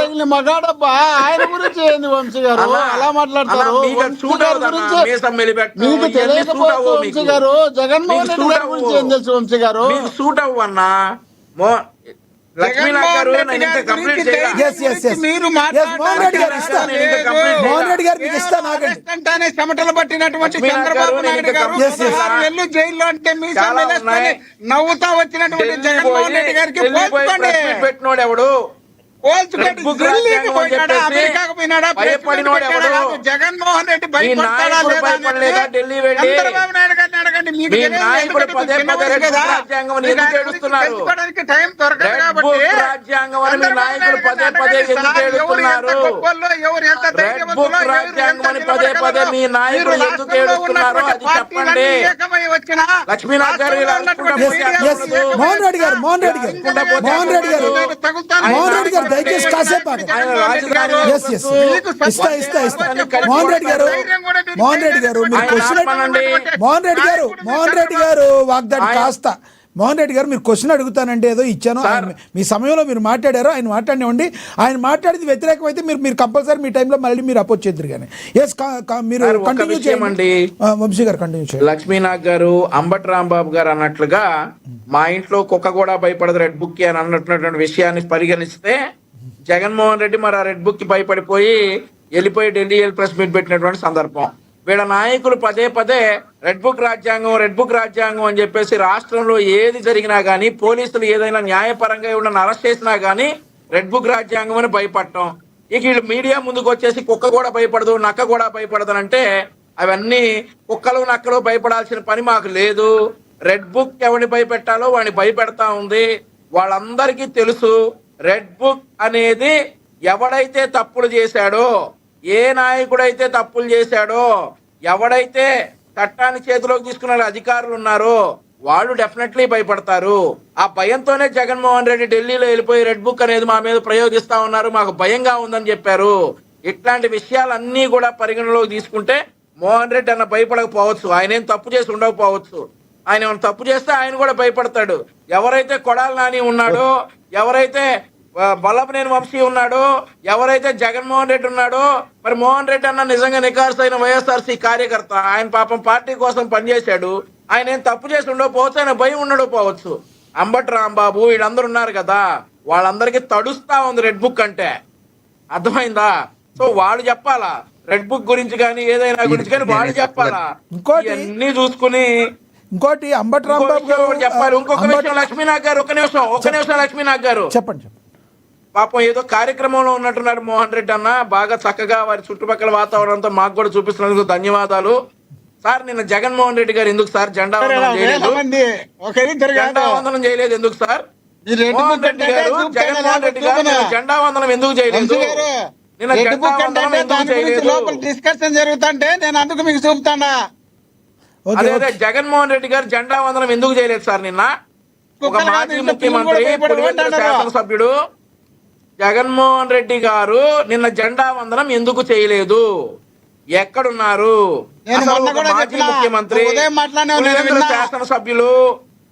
B: తగిలి మగాడబ్బా, ఆయన గురించి ఏంది వంశీ గారు అలా మాట్లాడతారు? వంశీ గారి గురించి మీకు తెలియకపోవచ్చు వంశీ గారు. జగన్మోహన్ రెడ్డి గారి గురించి ఏం తెలుసు వంశీ గారు?
C: సూట్ అవ్వన్నా లక్ష్మీనాథ్ గారు నేను ఇంకా కంప్లీట్ చేయాలి.
A: Yes, yes, yes.
B: మీరు
A: Yes, మోహన్ రెడ్డి గారు ఇస్తా. మోహన్ రెడ్డి గారు మీకు ఇస్తా.
B: అంటేనే చెమటలు పట్టినటువంటి చంద్రబాబు నాయుడు గారు
A: Yes, yes.
B: 16 ఏళ్ళు జైల్లో అంటే మీ
C: చాలా ఉన్నాయి.
B: నవ్వుతా వచ్చినటువంటి జగన్మోహన్ రెడ్డి గారికి పోల్చుకోండి.
C: పెట్టినోడు ఎవడు?
B: పోల్చుకోండి. ఢిల్లీకి పోయినాడా, అమెరికాకు పోయినాడా,
C: భయపడినోడు ఎవడు?
B: జగన్మోహన్ రెడ్డి
C: మీ
B: భయపడతాడా
C: నాయకుడు
B: లేదా
C: భయపడలేదా
B: అనేది
C: ఢిల్లీ వెళ్ళి?
B: చంద్రబాబు నాయుడు గారిని అడగండి. మీకు
C: మీ
B: తెలియదు,
C: నాయకుడు
B: ఎందుకంటే
C: పదే
B: చిన్న
C: పదే
B: వయసు
C: రెడ్
B: కదా.
C: బుక్ రాజ్యాంగం అని
B: మీకు
C: ఎందుకు
B: ఆయన గురించి
C: ఏడుస్తున్నారు?
B: తెలుసుకోవడానికి టైం దొరకదు
C: రెడ్
B: కాబట్టి
C: బుక్ రాజ్యాంగం అని మీ నాయకుడు పదే పదే ఎందుకు ఏడుస్తున్నారు? రెడ్ బుక్ రాజ్యాంగం అని పదే పదే మీ నాయకుడు ఎందుకు ఏడుస్తున్నారో అది చెప్పండి. లక్ష్మీనాథ్ గారు ఇలా అనుకుంటా
A: Yes, yes. మోహన్ రెడ్డి గారు, మోహన్ రెడ్డి గారు, మోహన్ రెడ్డి గారు, మోహన్ రెడ్డి గారు దయచేసి కాసేపు ఆగండి. Yes, yes. ఇస్తా. మోహన్ రెడ్డి గారు, మోహన్ రెడ్డి గారు మీరు క్వశ్చన్ మోహన్ రెడ్డి గారు వాగ్దాడి కాస్త. మోహన్ రెడ్డి గారు మీరు క్వశ్చన్ అడుగుతానంటే ఏదో ఇచ్చాను, మీ సమయంలో మీరు మాట్లాడారు, ఆయన మాట్లాడినివ్వండి. ఆయన మాట్లాడింది వ్యతిరేకం అయితే మీరు కంపల్సరీ మీ టైంలో మళ్ళీ మీరు అపోజ్ చేద్దరు కానీ. ఎస్, మీరు కంటిన్యూ చేయండి. వంశీ గారు కంటిన్యూ చేయండి.
C: లక్ష్మీనాథ్ గారు, అంబటి రాంబాబు గారు అన్నట్లుగా మా ఇంట్లో కుక్క కూడా భయపడదు రెడ్ బుక్ అని అన్నటువంటి విషయాన్ని పరిగణిస్తే జగన్మోహన్ రెడ్డి మరి ఆ రెడ్ బుక్ కి భయపడిపోయి వెళ్ళిపోయి ఢిల్లీ ప్రెస్ మీట్ పెట్టినటువంటి సందర్భం. వీళ్ళ నాయకులు పదే పదే రెడ్ బుక్ రాజ్యాంగం అని చెప్పేసి రాష్ట్రంలో ఏది జరిగినా గానీ, పోలీసులు ఏదైనా న్యాయపరంగా ఎవరైనా అరెస్ట్ చేసినా గానీ రెడ్ బుక్ రాజ్యాంగం అని భయపడటం. ఇక వీళ్ళు మీడియా ముందుకు వచ్చేసి కుక్క కూడా భయపడదు, నక్క కూడా భయపడదు అంటే అవన్నీ కుక్కలు నక్కలు భయపడాల్సిన పని మాకు లేదు. రెడ్ బుక్ ఎవరిని భయపెట్టాలో వాడిని భయపెడతా ఉంది. వాళ్ళందరికీ తెలుసు రెడ్ బుక్ అనేది ఎవడైతే తప్పులు చేశాడో, ఏ నాయకుడైతే తప్పులు చేశాడో, ఎవడైతే చట్టాన్ని చేతిలోకి తీసుకున్న అధికారులు ఉన్నారో వాళ్ళు డెఫినెట్లీ భయపడతారు. ఆ భయంతోనే జగన్మోహన్ రెడ్డి ఢిల్లీలో వెళ్ళిపోయి రెడ్ బుక్ అనేది మా మీద ప్రయోగిస్తా ఉన్నారు, మాకు భయంగా ఉందని చెప్పారు. ఇట్లాంటి విషయాలన్నీ కూడా పరిగణలోకి తీసుకుంటే మోహన్ రెడ్డి అన్న భయపడకపోవచ్చు, ఆయన ఏం తప్పు చేసి ఉండకపోవచ్చు. ఆయన ఏమైనా తప్పు చేస్తే ఆయన కూడా భయపడతాడు. ఎవరైతే కొడాలి నాని ఉన్నాడో, ఎవరైతే వల్లభనేని వంశీ ఉన్నాడో, ఎవరైతే జగన్మోహన్ రెడ్డి ఉన్నాడో, మరి మోహన్ రెడ్డి అన్న నిజంగా నికార్సైన వైఎస్ఆర్సీ కార్యకర్త. ఆయన పాపం పార్టీ కోసం పనిచేశాడు. ఆయన ఏం తప్పు చేసి ఉండకపోవచ్చు, ఆయన భయం ఉండకపోవచ్చు. అంబటి రాంబాబు వీళ్ళందరూ ఉన్నారు కదా, వాళ్ళందరికీ తడుస్తా ఉంది రెడ్ బుక్ అంటే. అర్థమైందా? సో వాళ్ళు చెప్పాలా రెడ్ బుక్ గురించి కానీ ఏదైనా గురించి కానీ వాళ్ళు చెప్పాలా. ఇవన్నీ చూసుకుని
A: ఇంకోటి అంబటి రాంబాబు గారు
C: చెప్పాలి. ఇంకొక విషయం లక్ష్మీనాథ్ గారు, ఒక నిమిషం లక్ష్మీనాథ్ గారు
A: చెప్పండి.
C: పాపం ఏదో కార్యక్రమంలో ఉన్నట్టున్నారు మోహన్ రెడ్డి అన్న, బాగా చక్కగా వారి చుట్టుపక్కల వాతావరణంతో మాకు కూడా చూపిస్తున్నందుకు ధన్యవాదాలు సార్. నిన్న జగన్మోహన్ రెడ్డి గారు ఎందుకు సార్ జెండా వందనం చేయలేదు? ఎందుకు సార్ మోహన్ రెడ్డి గారు, జగన్మోహన్ రెడ్డి గారు జెండా వందనం ఎందుకు చేయలేదు? నిన్న జెండా వందనం ఎందుకు చేయలేదు?
B: డిస్కషన్ జరుగుతుంటే నేను అందుకు మీకు చూపుతానా.
C: అదే జగన్మోహన్ రెడ్డి గారు జెండా వందనం ఎందుకు చేయలేదు సార్? నిన్న ఒక మాజీ ముఖ్యమంత్రి, పులివెందుల శాసనసభ్యుడు జగన్మోహన్ రెడ్డి గారు నిన్న జెండా వందనం ఎందుకు చేయలేదు? ఎక్కడున్నారు? మాజీ ముఖ్యమంత్రి, పులివెందుల శాసనసభ్యులు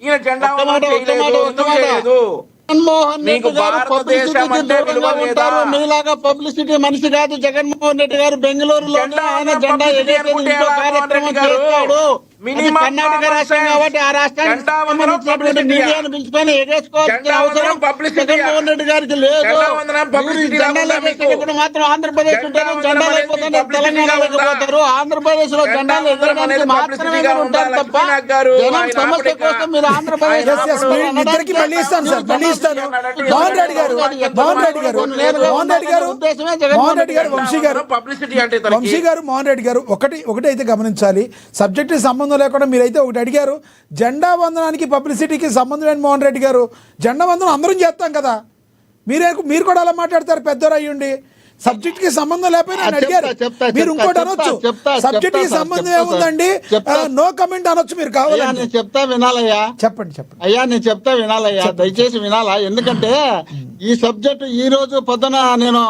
C: ఈయన జెండా వందనం చేయలేదు, ఎందుకు చేయలేదు?
B: జగన్మోహన్ రెడ్డి గారు మీలాగా పబ్లిసిటీ మనిషి కాదు. జగన్మోహన్ రెడ్డి గారు బెంగళూరులో ఆయన జెండా కార్యక్రమం చేస్తాడు. కర్ణాటక రాష్ట్రం కాబట్టి ఆ రాష్ట్రానికి మీడియాను పిలుచుకొని ఎగేసుకోవాల్సిన అవసరం జగన్మోహన్ రెడ్డి గారికి లేదు. జెండా లేకపోతే మాత్రం ఆంధ్రప్రదేశ్ ఉంటారు, జెండా లేకపోతే తెలంగాణలోకి పోతారు. ఆంధ్రప్రదేశ్ లో జెండాలు ఎగరడానికి మాత్రమే ఉంటారు తప్ప జనం సమస్య కోసం మీరు ఆంధ్రప్రదేశ్
A: మోహన్ రెడ్డి గారు ఒకటి అయితే గమనించాలి. సబ్జెక్ట్ సంబంధం లేకుండా మీరైతే ఒకటి అడిగారు, జెండా వందనానికి పబ్లిసిటీకి సంబంధం ఏంటి మోహన్ రెడ్డి గారు? జెండా వందనం అందరం చేస్తాం కదా, మీరు కూడా అలా మాట్లాడతారు పెద్దవారు అయ్యుండి. సబ్జెక్ట్ కి సంబంధం లేకపోయినా అడిగారు, మీరు ఇంకోటి అనొచ్చు. సబ్జెక్ట్ కి సంబంధం ఏముందండి, నో కమెంట్ అనొచ్చు మీరు కావాలని.
B: నేను చెప్తా వినాలయ్యా,
A: చెప్పండి.
B: అయ్యా నేను చెప్తా వినాలయ్యా, దయచేసి వినాలా. ఎందుకంటే ఈ సబ్జెక్ట్ ఈ రోజు పొద్దున నేను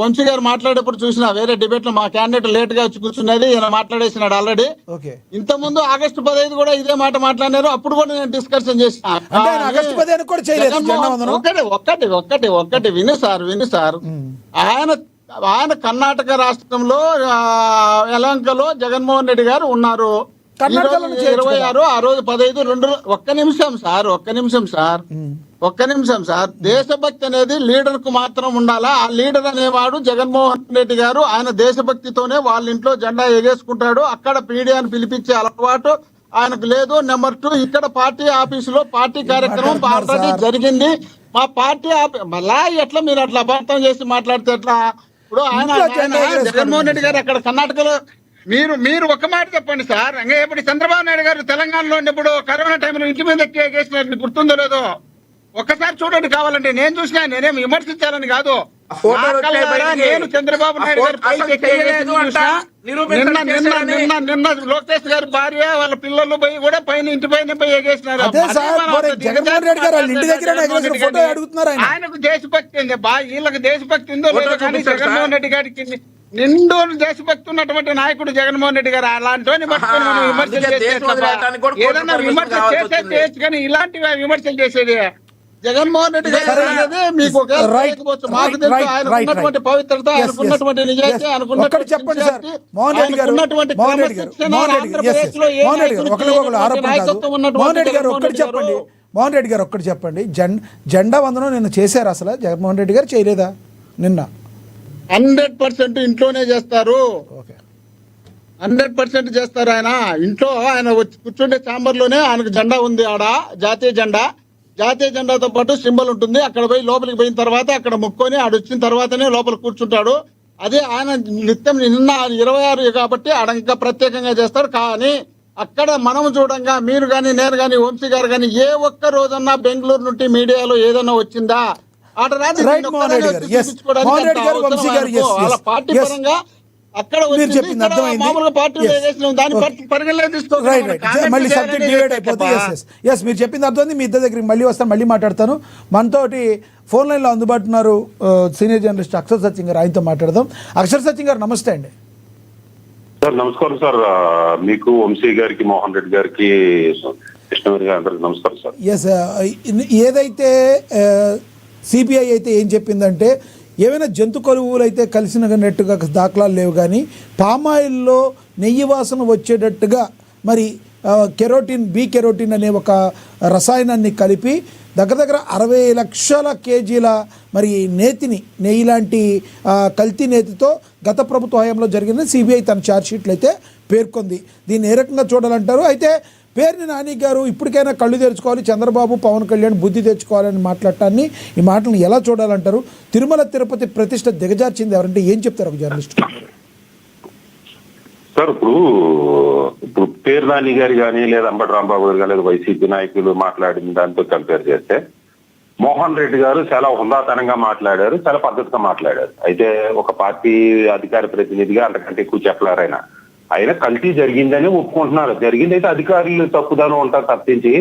B: వంశీ గారు మాట్లాడేప్పుడు చూసిన వేరే డిబేట్ లో మా క్యాండిడేట్ లేట్ గా వచ్చి కూర్చున్నది ఈయన మాట్లాడేసినాడు ఆల్రెడీ.
A: ఓకే.
B: ఇంత ముందు ఆగస్టు 15 కూడా ఇదే మాట మాట్లాడినారు. అప్పుడు కూడా నేను డిస్కషన్ చేసిన.
A: అంటే ఆయన ఆగస్టు 15 కూడా చేయలేదు జెండా వందనం.
B: ఒక్కటి విను సార్. ఆయన కర్ణాటక రాష్ట్రంలో యలంకలో జగన్మోహన్ రెడ్డి గారు ఉన్నారు. 26 ఆ రోజు 15 2 ఒక్క నిమిషం సార్. దేశభక్తి అనేది లీడర్ కు మాత్రం ఉండాలా? ఆ లీడర్ అనేవాడు జగన్మోహన్ రెడ్డి గారు. ఆయన దేశభక్తితోనే వాళ్ళ ఇంట్లో జెండా ఎగేసుకుంటాడు. అక్కడ పీడియాన్ని పిలిపించే అలవాటు ఆయనకు లేదు. నెంబర్ 2, ఇక్కడ పార్టీ ఆఫీసులో పార్టీ కార్యక్రమం ఆల్రెడీ జరిగింది. మా పార్టీ మళ్ళా ఎట్లా మీరు అట్లా అపార్థం చేసి మాట్లాడితే ఎట్లా? ఇప్పుడు ఆయన జగన్మోహన్ రెడ్డి గారు అక్కడ కర్ణాటకలో మీరు ఒక్క మాట చెప్పండి సార్. ఇప్పుడు చంద్రబాబు నాయుడు గారు తెలంగాణలో ఉన్నప్పుడు కరోనా టైంలో ఇంటి మీద ఎక్కేసినట్టు గుర్తుందో లేదో ఒక్కసారి చూడండి కావాలంటే. నేను చూసినా, నేనేం విమర్శించాలని కాదు. నేను చంద్రబాబు నాయుడు గారు నిన్న లోకేష్ గారి భార్య వాళ్ళ పిల్లలు పోయి కూడా పైన ఇంటి పైన పోయి ఎగేసినారు. ఆయనకు దేశభక్తి ఉంది వీళ్ళకి దేశభక్తి ఉందో లేదో కానీ జగన్మోహన్ రెడ్డి గారికి నిండు దేశభక్తి ఉన్నటువంటి నాయకుడు జగన్మోహన్ రెడ్డి గారు. అలాంటి పట్టుకొని మనం విమర్శలు ఏదైనా విమర్శ చేయొచ్చు కానీ ఇలాంటివి విమర్శలు చేసేది జగన్మోహన్ రెడ్డి గారు అనేది మీకు మాకు తెలుసు. ఆయనకున్నటువంటి పవిత్రత, ఆయనకున్నటువంటి నిజాయితీ, ఆయనకున్నటువంటి
A: మోహన్ రెడ్డి గారు ఒక్కటి చెప్పండి. జెండా వందనం నిన్న చేశారు అసలు జగన్మోహన్ రెడ్డి గారు చేయలేదా? నిన్న
B: 100% ఇంట్లోనే చేస్తారు. 100% చేస్తారు. ఆయన ఇంట్లో ఆయన వచ్చి కూర్చుంటే ఛాంబర్ లోనే ఆయనకు జెండా ఉంది. ఆడ జాతీయ జెండాతో పాటు సింబల్ ఉంటుంది. అక్కడ పోయి లోపలికి పోయిన తర్వాత అక్కడ మొక్కొని ఆడ వచ్చిన తర్వాతనే లోపల కూర్చుంటాడు. అదే ఆయన నిత్యం నిన్న 26 కాబట్టి ఆడ ఇంకా ప్రత్యేకంగా చేస్తారు. కానీ అక్కడ మనం చూడంగా మీరు గాని నేను గాని వంశీ గారు గాని ఏ ఒక్క రోజన్నా బెంగళూరు నుండి మీడియాలో ఏదన్నా వచ్చిందా? పార్టీ పరంగా అక్కడ
A: మీరు చెప్పింది అర్థమైంది. మీరు చెప్పింది అర్థమైంది. మీ ఇద్దరి దగ్గరికి మళ్ళీ వస్తాను, మళ్ళీ మాట్లాడతాను. మనతోటి ఫోన్ లైన్లో అందుబాటు ఉన్నారు సీనియర్ జర్నలిస్ట్ అక్షర్ సత్యం గారు. ఆయనతో మాట్లాడదాం. అక్షర్ సత్యం గారు నమస్తే అండి.
D: సార్ నమస్కారం సార్. మీకు వంశీ గారికి, మోహన్ రెడ్డి గారికి, కృష్ణవేణి గారి అందరికి నమస్కారం సార్.
A: ఎస్, ఏదైతే సిబిఐ అయితే ఏం చెప్పిందంటే ఏమైనా జంతు కొలువులు అయితే కలిసినట్టుగా దాఖలాలు లేవు, కానీ పామాయిల్లో నెయ్యి వాసన వచ్చేటట్టుగా మరి బి కెరోటిన్ అనే ఒక రసాయనాన్ని కలిపి దగ్గర 60 లక్షల కేజీల మరి నెయ్యి లాంటి కల్తీ నేతితో గత ప్రభుత్వ హయాంలో జరిగింది సిబిఐ తన ఛార్జ్షీట్లు అయితే పేర్కొంది. దీన్ని ఏ రకంగా చూడాలంటారు? అయితే పేర్ని నాని గారు ఇప్పటికైనా కళ్ళు తెరుచుకోవాలి, చంద్రబాబు పవన్ కళ్యాణ్ బుద్ధి తెచ్చుకోవాలని మాట్లాడటాన్ని, ఈ మాటలను ఎలా చూడాలంటారు? తిరుమల తిరుపతి ప్రతిష్ట దిగజార్చింది ఎవరంటే ఏం చెప్తారు ఒక జర్నలిస్ట్?
D: సార్ ఇప్పుడు పేరు నాని గారు కానీ లేదా అంబటి రాంబాబు గారు కానీ లేదా వైసీపీ నాయకులు మాట్లాడిన దాంతో కంపేర్ చేస్తే మోహన్ రెడ్డి గారు చాలా హుందాతనంగా మాట్లాడారు, చాలా పద్ధతిగా మాట్లాడారు. అయితే ఒక పార్టీ అధికార ప్రతినిధిగా అంతకంటే ఎక్కువ చెప్పలేరు. ఆయన కల్తీ జరిగిందని ఒప్పుకుంటున్నారు. జరిగింది అయితే అధికారులు తప్పుదానం ఉంటారు తప్పించి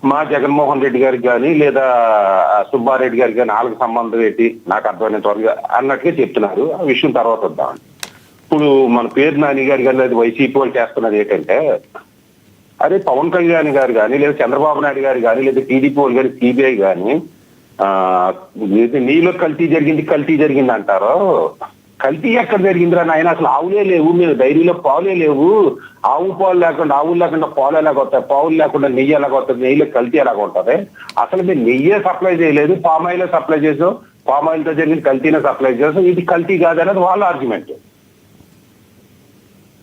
D: మా జగన్మోహన్ రెడ్డి గారికి కానీ లేదా సుబ్బారెడ్డి గారికి కానీ వాళ్ళకి సంబంధం ఏంటి నాకు అర్థమైనంత వరకు అన్నట్టుగా చెప్తున్నారు. ఆ విషయం తర్వాత వద్దామని. ఇప్పుడు మన పేరు నాని గారు కానీ లేదా వైసీపీ వాళ్ళు చేస్తున్నది ఏంటంటే, అదే పవన్ కళ్యాణ్ గారు కానీ లేదా చంద్రబాబు నాయుడు గారు కానీ లేదా టీడీపీ వాళ్ళు కానీ సిబిఐ కానీ నీలో కల్తీ జరిగింది అంటారు. కల్తీ ఎక్కడ జరిగిందిరా నాయన? అసలు ఆవులే లేవు, మీరు డైరీలో పావులే లేవు. ఆవులు లేకుండా పాలు ఎలాగొస్తాయి, పావులు లేకుండా నెయ్యి ఎలాగొస్తుంది, నెయ్యిలో కల్తీ ఎలాగొంటది? అసలు మీరు నెయ్యే సప్లై చేయలేదు, పామాయిలే సప్లై చేసాం, పామాయిల్తో జరిగిన కల్తీనే సప్లై చేసాం, ఇది కల్తీ కాదనేది వాళ్ళ ఆర్గ్యుమెంట్.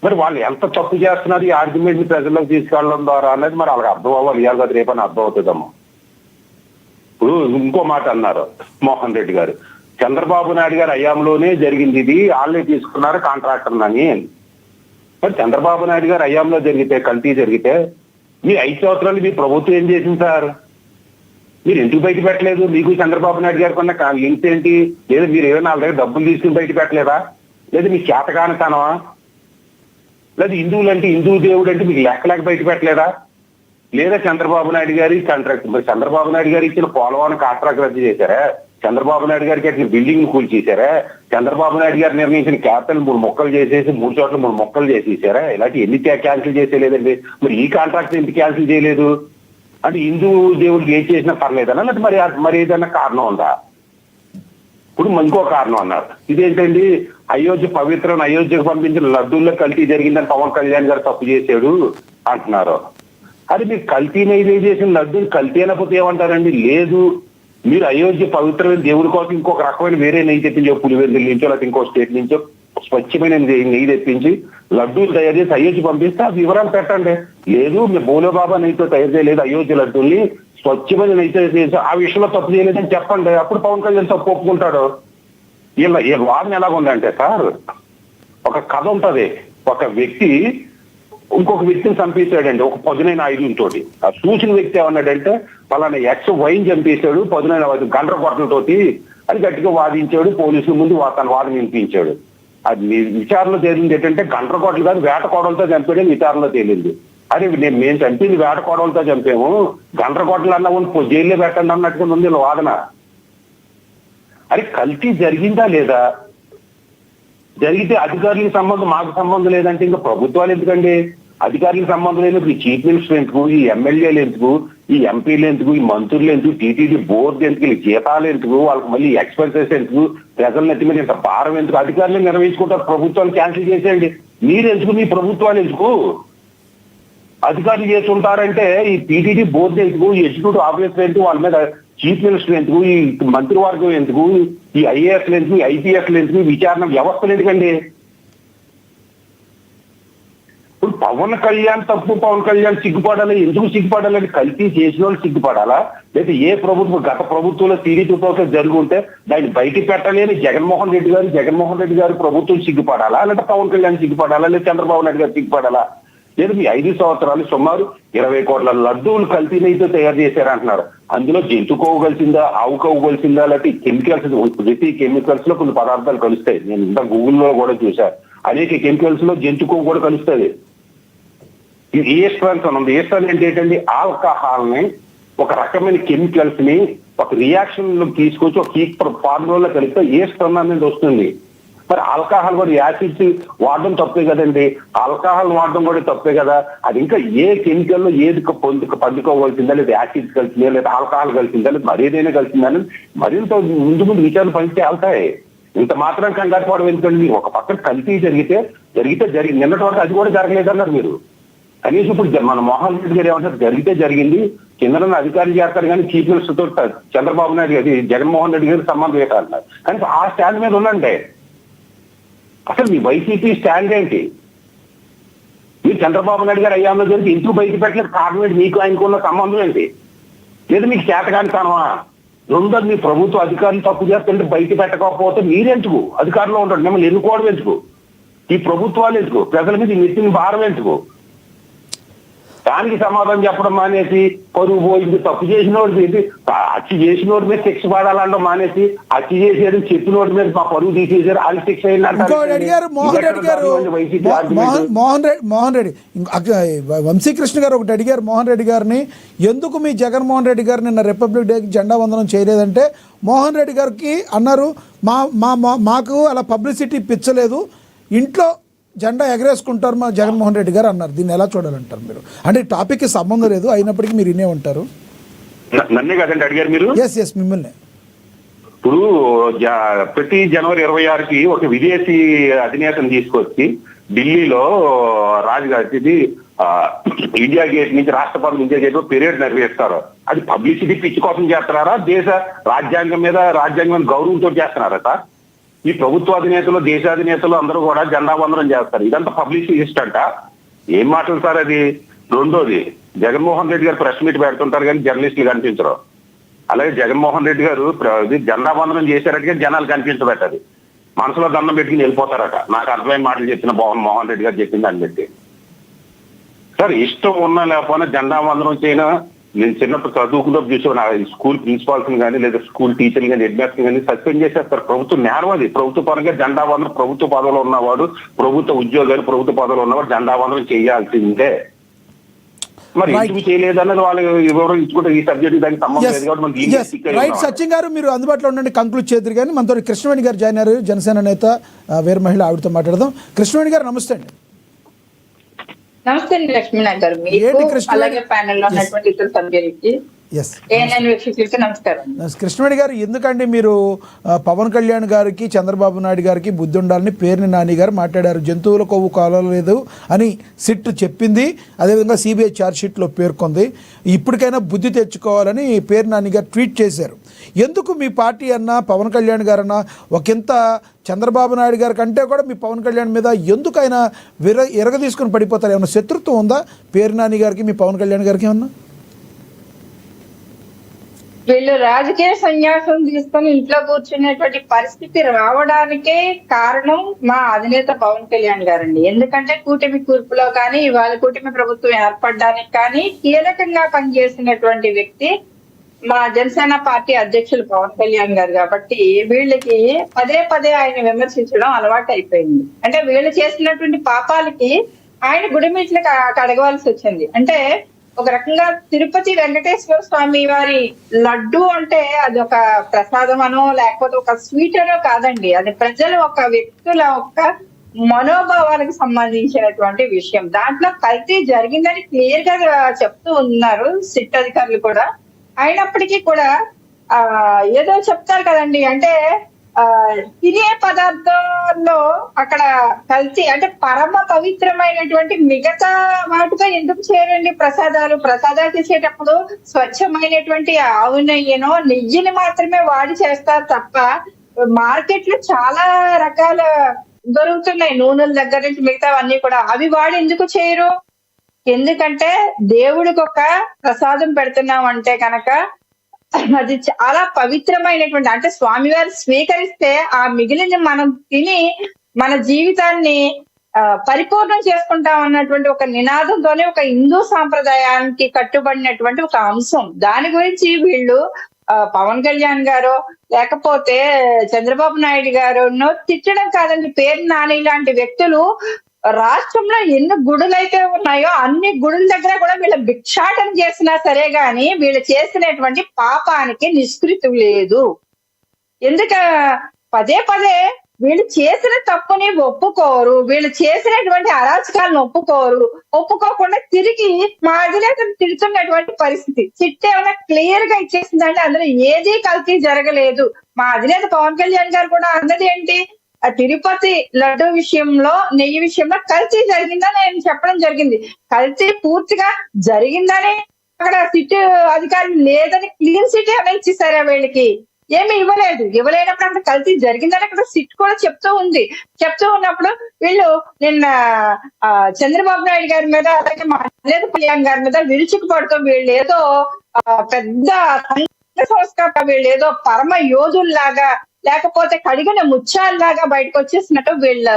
D: మరి వాళ్ళు ఎంత తప్పు చేస్తున్నారు ఈ ఆర్గ్యుమెంట్ ని ప్రజల్లోకి తీసుకెళ్ళడం ద్వారా అనేది మరి వాళ్ళకి అర్థం అవ్వాలి. ఇవాళ కదా రేపని అర్థం అవుతుందమ్మా. ఇప్పుడు ఇంకో మాట అన్నారు మోహన్ రెడ్డి గారు, చంద్రబాబు నాయుడు గారి హయాంలోనే జరిగింది ఇది, వాళ్ళే తీసుకున్నారు కాంట్రాక్టర్ అని. మరి చంద్రబాబు నాయుడు గారు హయాంలో జరిగితే కల్తీ జరిగితే మీ 5 సంవత్సరాలు మీ ప్రభుత్వం ఏం చేసింది సార్? మీరు ఎందుకు బయట పెట్టలేదు? మీకు చంద్రబాబు నాయుడు గారికి ఉన్న లింక్స్ ఏంటి? లేదా మీరు ఏమైనా వాళ్ళ దగ్గర డబ్బులు తీసుకుని బయట పెట్టలేదా? లేదా మీ చేతకానితనమా? లేదా హిందూ దేవుడు అంటే మీకు లెక్కలేక బయట పెట్టలేదా? లేదా చంద్రబాబు నాయుడు గారి కాంట్రాక్ట్, మరి చంద్రబాబు నాయుడు గారు ఇచ్చిన పోలవరం కాంట్రాక్ట్ రద్దు చేశారా? చంద్రబాబు నాయుడు గారికి అట్లా బిల్డింగ్ కూల్చేశారా? చంద్రబాబు నాయుడు గారు నిర్ణయించిన క్యాపిటల్ 3 మొక్కలు చేసేసి 3 చోట్ల 3 మొక్కలు చేసేసారా? ఇలాంటి ఎన్ని క్యాన్సిల్ చేసేలేదండి. మరి ఈ కాంట్రాక్ట్ ఎందుకు క్యాన్సిల్ చేయలేదు? అంటే హిందూ దేవుడికి ఏం చేసినా పర్లేదన్నా, లేకపోతే మరి ఏదైనా కారణం ఉందా? ఇప్పుడు ఇంకో కారణం అన్నారు. ఇదేంటండి, అయోధ్య పవిత్రం అయోధ్యకు పంపించిన లడ్డూల్లో కల్తీ జరిగిందని పవన్ కళ్యాణ్ గారు తప్పు చేశాడు అంటున్నారు. అది మీరు కల్తీ నెయ్యి చేసిన లడ్డూని కల్తీ అయినపోతే ఏమంటారండి? లేదు, మీరు అయోధ్య పవిత్రమైన దేవుడి కోసం ఇంకొక రకమైన వేరే నెయ్యి తెప్పించి పులివెందుల నుంచో లేకపోతే ఇంకో స్టేట్ నుంచో స్వచ్ఛమైన నెయ్యి తెప్పించి లడ్డూలు తయారు చేసి అయోధ్య పంపిస్తే ఆ వివరాలు పెట్టండి. లేదు, మీరు బోలోబాబా నెయ్యితో తయారు చేయలేదు అయోధ్య లడ్డూల్ని, స్వచ్ఛమైన నెయ్యితో చేసి ఆ విషయంలో తప్పు చేయలేదని చెప్పండి. అప్పుడు పవన్ కళ్యాణ్ తప్పు ఒప్పుకుంటాడు. ఈ వాదన ఎలాగుందంటే సార్, ఒక కథ ఉంటది. ఒక వ్యక్తి ఇంకొక వ్యక్తిని చంపేశాడండి ఒక పదునైన ఆయుధంతోటి. ఆ చూసిన వ్యక్తి ఏమన్నాడంటే పలానా వైన్ చంపేశాడు పదునైన గండ్ర కొట్టలతోటి అని గట్టిగా వాదించాడు. పోలీసుల ముందు తన వాదన వినిపించాడు. అది విచారణలో తేలింది ఏంటంటే గండ్ర కొట్టలు కాదు వేట కోడలతో చంపాడని విచారణలో తేలింది. అరే మేము చంపింది వేట కోడలతో చంపాము, గండ్ర కొట్టలు అన్నా జైల్లో పెట్టండి అన్నట్టుగా ఉంది వాదన. అరే కల్తీ జరిగిందా లేదా? జరిగితే అధికారులకు సంబంధం మాకు సంబంధం లేదంటే ఇంకా ప్రభుత్వాలు ఎందుకండి? అధికారులకు సంబంధం లేనప్పుడు ఈ చీఫ్ మినిస్టర్ ఎందుకు, ఈ ఎమ్మెల్యేలు ఎందుకు, ఈ ఎంపీలు ఎందుకు, ఈ మంత్రులు ఎందుకు, టీటీడీ బోర్డు ఎందుకు, ఈ జీతాలు ఎందుకు, వాళ్ళకి మళ్ళీ ఎక్స్పెన్సెస్ ఎందుకు, ప్రజల నెత్తి మీద ఇంత భారం ఎందుకు? అధికారులు నిర్వహించుకుంటారు, ప్రభుత్వాలు క్యాన్సిల్ చేసేయండి. మీరెందుకు, మీ ప్రభుత్వాలు ఎందుకు? అధికారులు చేస్తుంటారంటే ఈ టీటీడీ బోర్డు ఎందుకు, ఈ ఎగ్జిక్యూటివ్ ఆఫీసర్ ఎందుకు, వాళ్ళ మీద చీఫ్ మినిస్టర్ ఎందుకు, ఈ మంత్రివర్గం ఎందుకు, ఈ ఐఏఎస్లు ఎందుకు, ఈ ఐపీఎస్లు ఎందుకు, విచారణ వ్యవస్థలు ఎందుకండి? ఇప్పుడు పవన్ కళ్యాణ్ తప్పు, పవన్ కళ్యాణ్ సిగ్గుపడాలి. ఎందుకు సిగ్గుపడాలని? కల్తీ చేసిన వాళ్ళు సిగ్గుపడాలా? లేదా ఏ ప్రభుత్వం గత ప్రభుత్వంలో టీడీపీ ప్రభుత్వం జరుగుంటే దాన్ని బయటికి పెట్టలేని జగన్మోహన్ రెడ్డి గారు ప్రభుత్వం సిగ్గుపడాలా? లేదా పవన్ కళ్యాణ్ సిగ్గుపడాలా? లేదా చంద్రబాబు నాయుడు గారు సిగ్గుపడాలా? లేదు, మీ 5 సంవత్సరాలు సుమారు 20 కోట్ల లడ్డూలు కల్తీ నెయ్యితో తయారు చేశారంటున్నారు. అందులో జంతు కొవ్వు కలిసిందా, ఆవు కొవ్వు కలిసిందా, లేకపోతే కెమికల్స్, ప్రతి కెమికల్స్ లో కొన్ని పదార్థాలు కలుస్తాయి. నేను ఇంత గూగుల్లో కూడా చూశాను. అనేక కెమికల్స్ లో జంతు కొవ్వు కూడా కలుస్తుంది. ఇది ఈస్ట్రాన్స్ అని ఉంది. ఈస్ట్రాన్ ఏంటంటే ఆల్కహాల్ ని ఒక రకమైన కెమికల్స్ ని ఒక రియాక్షన్ లో తీసుకొచ్చి ఒక హీట్ ఫార్ములా కలిపితే ఈస్ట్రాన్ అనేది వస్తుంది. మరి ఆల్కహాల్ కూడా యాసిడ్స్ వాడడం తప్పే కదండి, ఆల్కహాల్ వాడడం కూడా తప్పే కదా. అది ఇంకా ఏ కెమికల్ లో ఏది పండుకోవాల్సిందా, లేదా యాసిడ్స్ కలిసిందా, లేదా ఆల్కహాల్ కలిసిందా, లేదా మరేదైనా కలిసిందా అని మరింత ముందు విచారణ పనిస్తే వెళ్తాయి. ఇంత మాత్రం కంగారు పోవడం ఎందుకండి? ఒక పక్కన కల్తీ జరిగితే నిన్నటి వరకు అది కూడా జరగలేదన్నారు మీరు. కనీసం ఇప్పుడు మన మోహన్ రెడ్డి గారు ఏమంటారు, జరిగితే జరిగింది, కింద అధికారులు చేస్తారు కానీ చీఫ్ మినిస్టర్ తో చంద్రబాబు నాయుడు గారి జగన్మోహన్ రెడ్డి గారికి సంబంధం పెట్టాలన్నారు. కానీ ఆ స్టాండ్ మీద ఉండండి. అసలు మీ వైసీపీ స్టాండ్ ఏంటి? మీరు చంద్రబాబు నాయుడు గారు అయ్యాంలో జరిగి ఇంటికి బయట పెట్టలేదు, కారణం ఏంటి? మీకు ఆయనకున్న సంబంధం ఏంటి? లేదా మీకు చేతకానితనమా? రెండోది, మీ ప్రభుత్వ అధికారులు తప్పు చేస్తుంటే బయట పెట్టకపోతే మీరెందుకు అధికారంలో ఉంటాడు? మిమ్మల్ని ఎన్నుకోవడం ఎందుకు? ఈ ప్రభుత్వాలు ఎందుకు? ప్రజల మీద నెత్తిన భారం ఎందుకు? దానికి సమాధానం చెప్పడం మానేసి పరువు పోయింది, తప్పు చేసిన వాడి హత్య చేసిన వాడి మీద శిక్ష పడాలంటాం మానేసి హత్య చేసేది చెప్పిన వాడి మీద మా పరువు తీసేసారు అది శిక్ష
A: అడిగారు. మోహన్ రెడ్డి వంశీకృష్ణ గారు ఒకటి అడిగారు మోహన్ రెడ్డి గారిని, ఎందుకు మీ జగన్మోహన్ రెడ్డి గారు నిన్న రిపబ్లిక్ డేకి జెండా వందనం చేయలేదంటే మోహన్ రెడ్డి గారికి అన్నారు, మాకు అలా పబ్లిసిటీ పిచ్చలేదు, ఇంట్లో జెండా ఎగరేసుకుంటారు మా జగన్మోహన్ రెడ్డి గారు అన్నారు. దీన్ని ఎలా చూడాలంటారు మీరు? అంటే టాపిక్కి సంబంధం లేదు, అయినప్పటికీ మీరు ఇనే ఉంటారు.
D: నన్నే కదండి అడిగారు మీరు?
A: ఎస్ మిమ్మల్ని.
D: ఇప్పుడు ప్రతి జనవరి 26కి ఒక విదేశీ అధినేతను తీసుకొచ్చి ఢిల్లీలో రాజుగారి ఇండియా గేట్ నుంచి రాష్ట్రపతి ఇండియా గేట్ లో పెరేడ్ నిర్వహిస్తారు. అది పబ్లిసిటీ పిచ్చి కోసం చేస్తున్నారా, దేశ రాజ్యాంగం గౌరవంతో చేస్తున్నారా సార్? ఈ ప్రభుత్వ అధినేతలు, దేశాధినేతలు అందరూ కూడా జెండా వందనం చేస్తారు. ఇదంతా పబ్లిసిటీ అంట. ఏం మాటలు సార్ అది? రెండోది, జగన్మోహన్ రెడ్డి గారు ప్రెస్ మీట్ పెడుతుంటారు కానీ జర్నలిస్టులు కనిపించరు. అలాగే జగన్మోహన్ రెడ్డి గారు జెండా వందనం చేశారట జనాలు కనిపించబెట్టది, మనసులో దండం పెట్టుకుని వెళ్ళిపోతారట. నాకు అర్థమైన మాటలు చెప్పిన మోహన్ రెడ్డి గారు చెప్పిన దాన్ని బట్టి సార్, ఇష్టం ఉన్నా లేకపోయినా జెండా వందనం చేయనా. నేను చిన్నప్పుడు చదువుకున్నప్పుడు చూసాను, నా స్కూల్ ప్రిన్సిపాల్స్ కానీ లేదా స్కూల్ టీచర్లు కానీ హెడ్ మాస్టర్ కానీ సస్పెండ్ చేసేస్తారు. ప్రభుత్వం నేరం అది. ప్రభుత్వ పరంగా జెండా వందనం, ప్రభుత్వ పదవిలో ఉన్నవాడు, ప్రభుత్వ ఉద్యోగాలు, ప్రభుత్వ పదవిలో ఉన్నవాడు జెండా వందనం చేయాల్సిందే. మరి ఎందుకు చేయలేదు అన్నది వాళ్ళు ఎవరు ఇచ్చుకుంటే ఈ సబ్జెక్ట్ దానికి సంబంధం లేదు కాబట్టి మనం దీన్ని stick అయి
A: రైట్
D: ఉన్నాం.
A: సచిన్ గారు మీరు అందుబాటులో ఉండండి, కంక్లూడ్ చేద్దరు. కానీ మనతో కృష్ణవేణి గారు జాయిన్ అయ్యారు, జనసేన నేత, వీర మహిళ, ఆవిడతో మాట్లాడదాం. కృష్ణవేణి గారు నమస్తే అండి.
E: నమస్తే అండి లక్ష్మీనాథ్ గారు,
A: ఏంటి
E: మీకు
A: కృష్ణ
E: అలాగే ప్యానెల్ లో ఉన్నటువంటి ఇతర సభ్యులకి
A: ఎస్
E: ఏఎన్ఎన్ వీక్షకులకి నమస్కారం.
A: కృష్ణవేణి గారు, ఎందుకండి మీరు పవన్ కళ్యాణ్ గారికి, చంద్రబాబు నాయుడు గారికి బుద్ధి ఉండాలని పేర్ని నాని గారు మాట్లాడారు. జంతువుల కొవ్వు కాలలేదు అని సిట్ చెప్పింది, అదేవిధంగా సిబిఐ ఛార్జ్షీట్లో పేర్కొంది. ఇప్పటికైనా బుద్ధి తెచ్చుకోవాలని పేర్ని నాని గారు ట్వీట్ చేశారు. ఎందుకు మీ పార్టీ అన్నా, పవన్ కళ్యాణ్ గారన్నా ఒకంత చంద్రబాబు నాయుడు గారి కంటే కూడా మీ పవన్ కళ్యాణ్ మీద ఎందుకు ఆయన ఎరగ తీసుకుని పడిపోతారు? ఏమన్నా శత్రుత్వం ఉందా పేర్ని నాని గారికి మీ పవన్ కళ్యాణ్ గారికి? ఏమన్నా
E: వీళ్ళు రాజకీయ సన్యాసం తీసుకొని ఇంట్లో కూర్చునేటువంటి పరిస్థితి రావడానికే కారణం మా అధినేత పవన్ కళ్యాణ్ గారండి. ఎందుకంటే కూటమి కూర్పులో కానీ, ఇవాళ కూటమి ప్రభుత్వం ఏర్పడడానికి కానీ కీలకంగా పనిచేసినటువంటి వ్యక్తి మా జనసేన పార్టీ అధ్యక్షులు పవన్ కళ్యాణ్ గారు. కాబట్టి వీళ్ళకి పదే పదే ఆయన విమర్శించడం అలవాటు అయిపోయింది. అంటే వీళ్ళు చేసినటువంటి పాపాలకి ఆయన గుడిమెట్లు కడగవలసి వచ్చింది. అంటే ఒక రకంగా తిరుపతి వెంకటేశ్వర స్వామి వారి లడ్డు అంటే అది ఒక ప్రసాదం అనో లేకపోతే ఒక స్వీట్ అనో కాదండి, అది ప్రజల ఒక వ్యక్తుల ఒక మనోభావాలకు సంబంధించినటువంటి విషయం. దాంట్లో కల్తీ జరిగిందని క్లియర్ గా చెప్తూ ఉన్నారు సిట్ అధికారులు కూడా. అయినప్పటికీ కూడా ఏదో చెప్తారు కదండి, అంటే తినే పదార్థాల్లో అక్కడ కల్తీ అంటే పరమ పవిత్రమైనటువంటి మిగతా వాటితో ఎందుకు చేయరండి? ప్రసాదాలు చేసేటప్పుడు స్వచ్ఛమైనటువంటి ఆవు నెయ్యిని మాత్రమే వాడి చేస్తారు తప్ప మార్కెట్ లో చాలా రకాల దొరుకుతున్నాయి, నూనెల దగ్గర నుంచి మిగతావన్నీ కూడా. అవి వాడి ఎందుకు చేయరు? ఎందుకంటే దేవుడికి ఒక ప్రసాదం పెడుతున్నాం అంటే కనుక అది చాలా పవిత్రమైనటువంటి, అంటే స్వామివారు స్వీకరిస్తే ఆ మిగిలిన మనం తిని మన జీవితాన్ని పరిపూర్ణం చేసుకుంటాం అన్నటువంటి ఒక నినాదంతోనే ఒక హిందూ సాంప్రదాయానికి కట్టుబడినటువంటి ఒక అంశం. దాని గురించి వీళ్ళు పవన్ కళ్యాణ్ గారు లేకపోతే చంద్రబాబు నాయుడు గారు తిట్టడం కాదండి. పేర్ని నాని లాంటి వ్యక్తులు రాష్ట్రంలో ఎన్ని గుడులైతే ఉన్నాయో అన్ని గుడుల దగ్గర కూడా వీళ్ళ భిక్షాటన చేసినా సరే గాని వీళ్ళు చేసినటువంటి పాపానికి నిష్కృతి లేదు. ఎందుక పదే పదే వీళ్ళు చేసిన తప్పుని ఒప్పుకోరు, వీళ్ళు చేసినటువంటి అరాచకాలను ఒప్పుకోకుండా తిరిగి మా అధినేతను తిడుతున్నటువంటి పరిస్థితి. చిట్ట ఏమైనా క్లియర్ గా ఇచ్చేసిందంటే అందులో ఏదీ కల్తీ జరగలేదు. మా అధినేత పవన్ కళ్యాణ్ గారు కూడా అన్నది ఏంటి, ఆ తిరుపతి లడ్డు విషయంలో, నెయ్యి విషయంలో కల్తీ జరిగిందని ఆయన చెప్పడం జరిగింది. కల్తీ పూర్తిగా జరిగిందని అక్కడ సిట్ అధికారులు లేదని క్లీన్ సిటీ అని ఇచ్చేసారా? వీళ్ళకి ఏమి ఇవ్వలేనప్పుడు అక్కడ కల్తీ జరిగిందని అక్కడ సిట్ కూడా చెప్తూ ఉన్నప్పుడు వీళ్ళు నిన్న చంద్రబాబు నాయుడు గారి మీద అలాగే మా అధినేత కళ్యాణ్ గారి మీద విరుచుకుపడుతూ వీళ్ళు ఏదో పెద్ద సంస్కారం, వీళ్ళు ఏదో పరమ యోధుల్లాగా లేకపోతే కడిగిన ముత్యాల్లాగా బయటకు వచ్చేసినట్టు వీళ్ళ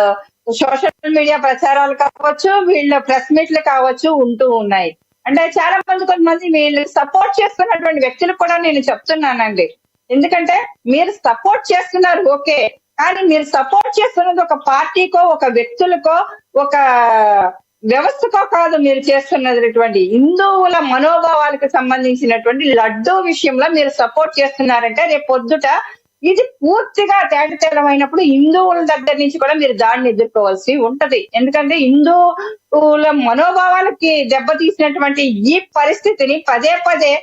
E: సోషల్ మీడియా ప్రచారాలు కావచ్చు, వీళ్ళ ప్రెస్ మీట్లు కావచ్చు ఉంటూ ఉన్నాయి. అంటే చాలా మంది కొంతమంది వీళ్ళు సపోర్ట్ చేస్తున్నటువంటి వ్యక్తులకు కూడా నేను చెప్తున్నానండి, ఎందుకంటే మీరు సపోర్ట్ చేస్తున్నారు ఓకే, కానీ మీరు సపోర్ట్ చేస్తున్నది ఒక పార్టీకో, ఒక వ్యక్తులకో, ఒక వ్యవస్థకో కాదు. మీరు చేస్తున్నటువంటి హిందువుల మనోభావాలకు సంబంధించినటువంటి లడ్డూ విషయంలో మీరు సపోర్ట్ చేస్తున్నారంటే రేపు పొద్దుట ఇది పూర్తిగా తేటతెల్లమైనప్పుడు హిందువుల దగ్గర నుంచి కూడా మీరు దాడిని ఎదుర్కోవాల్సి ఉంటది. ఎందుకంటే హిందువుల మనోభావాలకి దెబ్బతీసినటువంటి ఈ పరిస్థితిని పదే పదే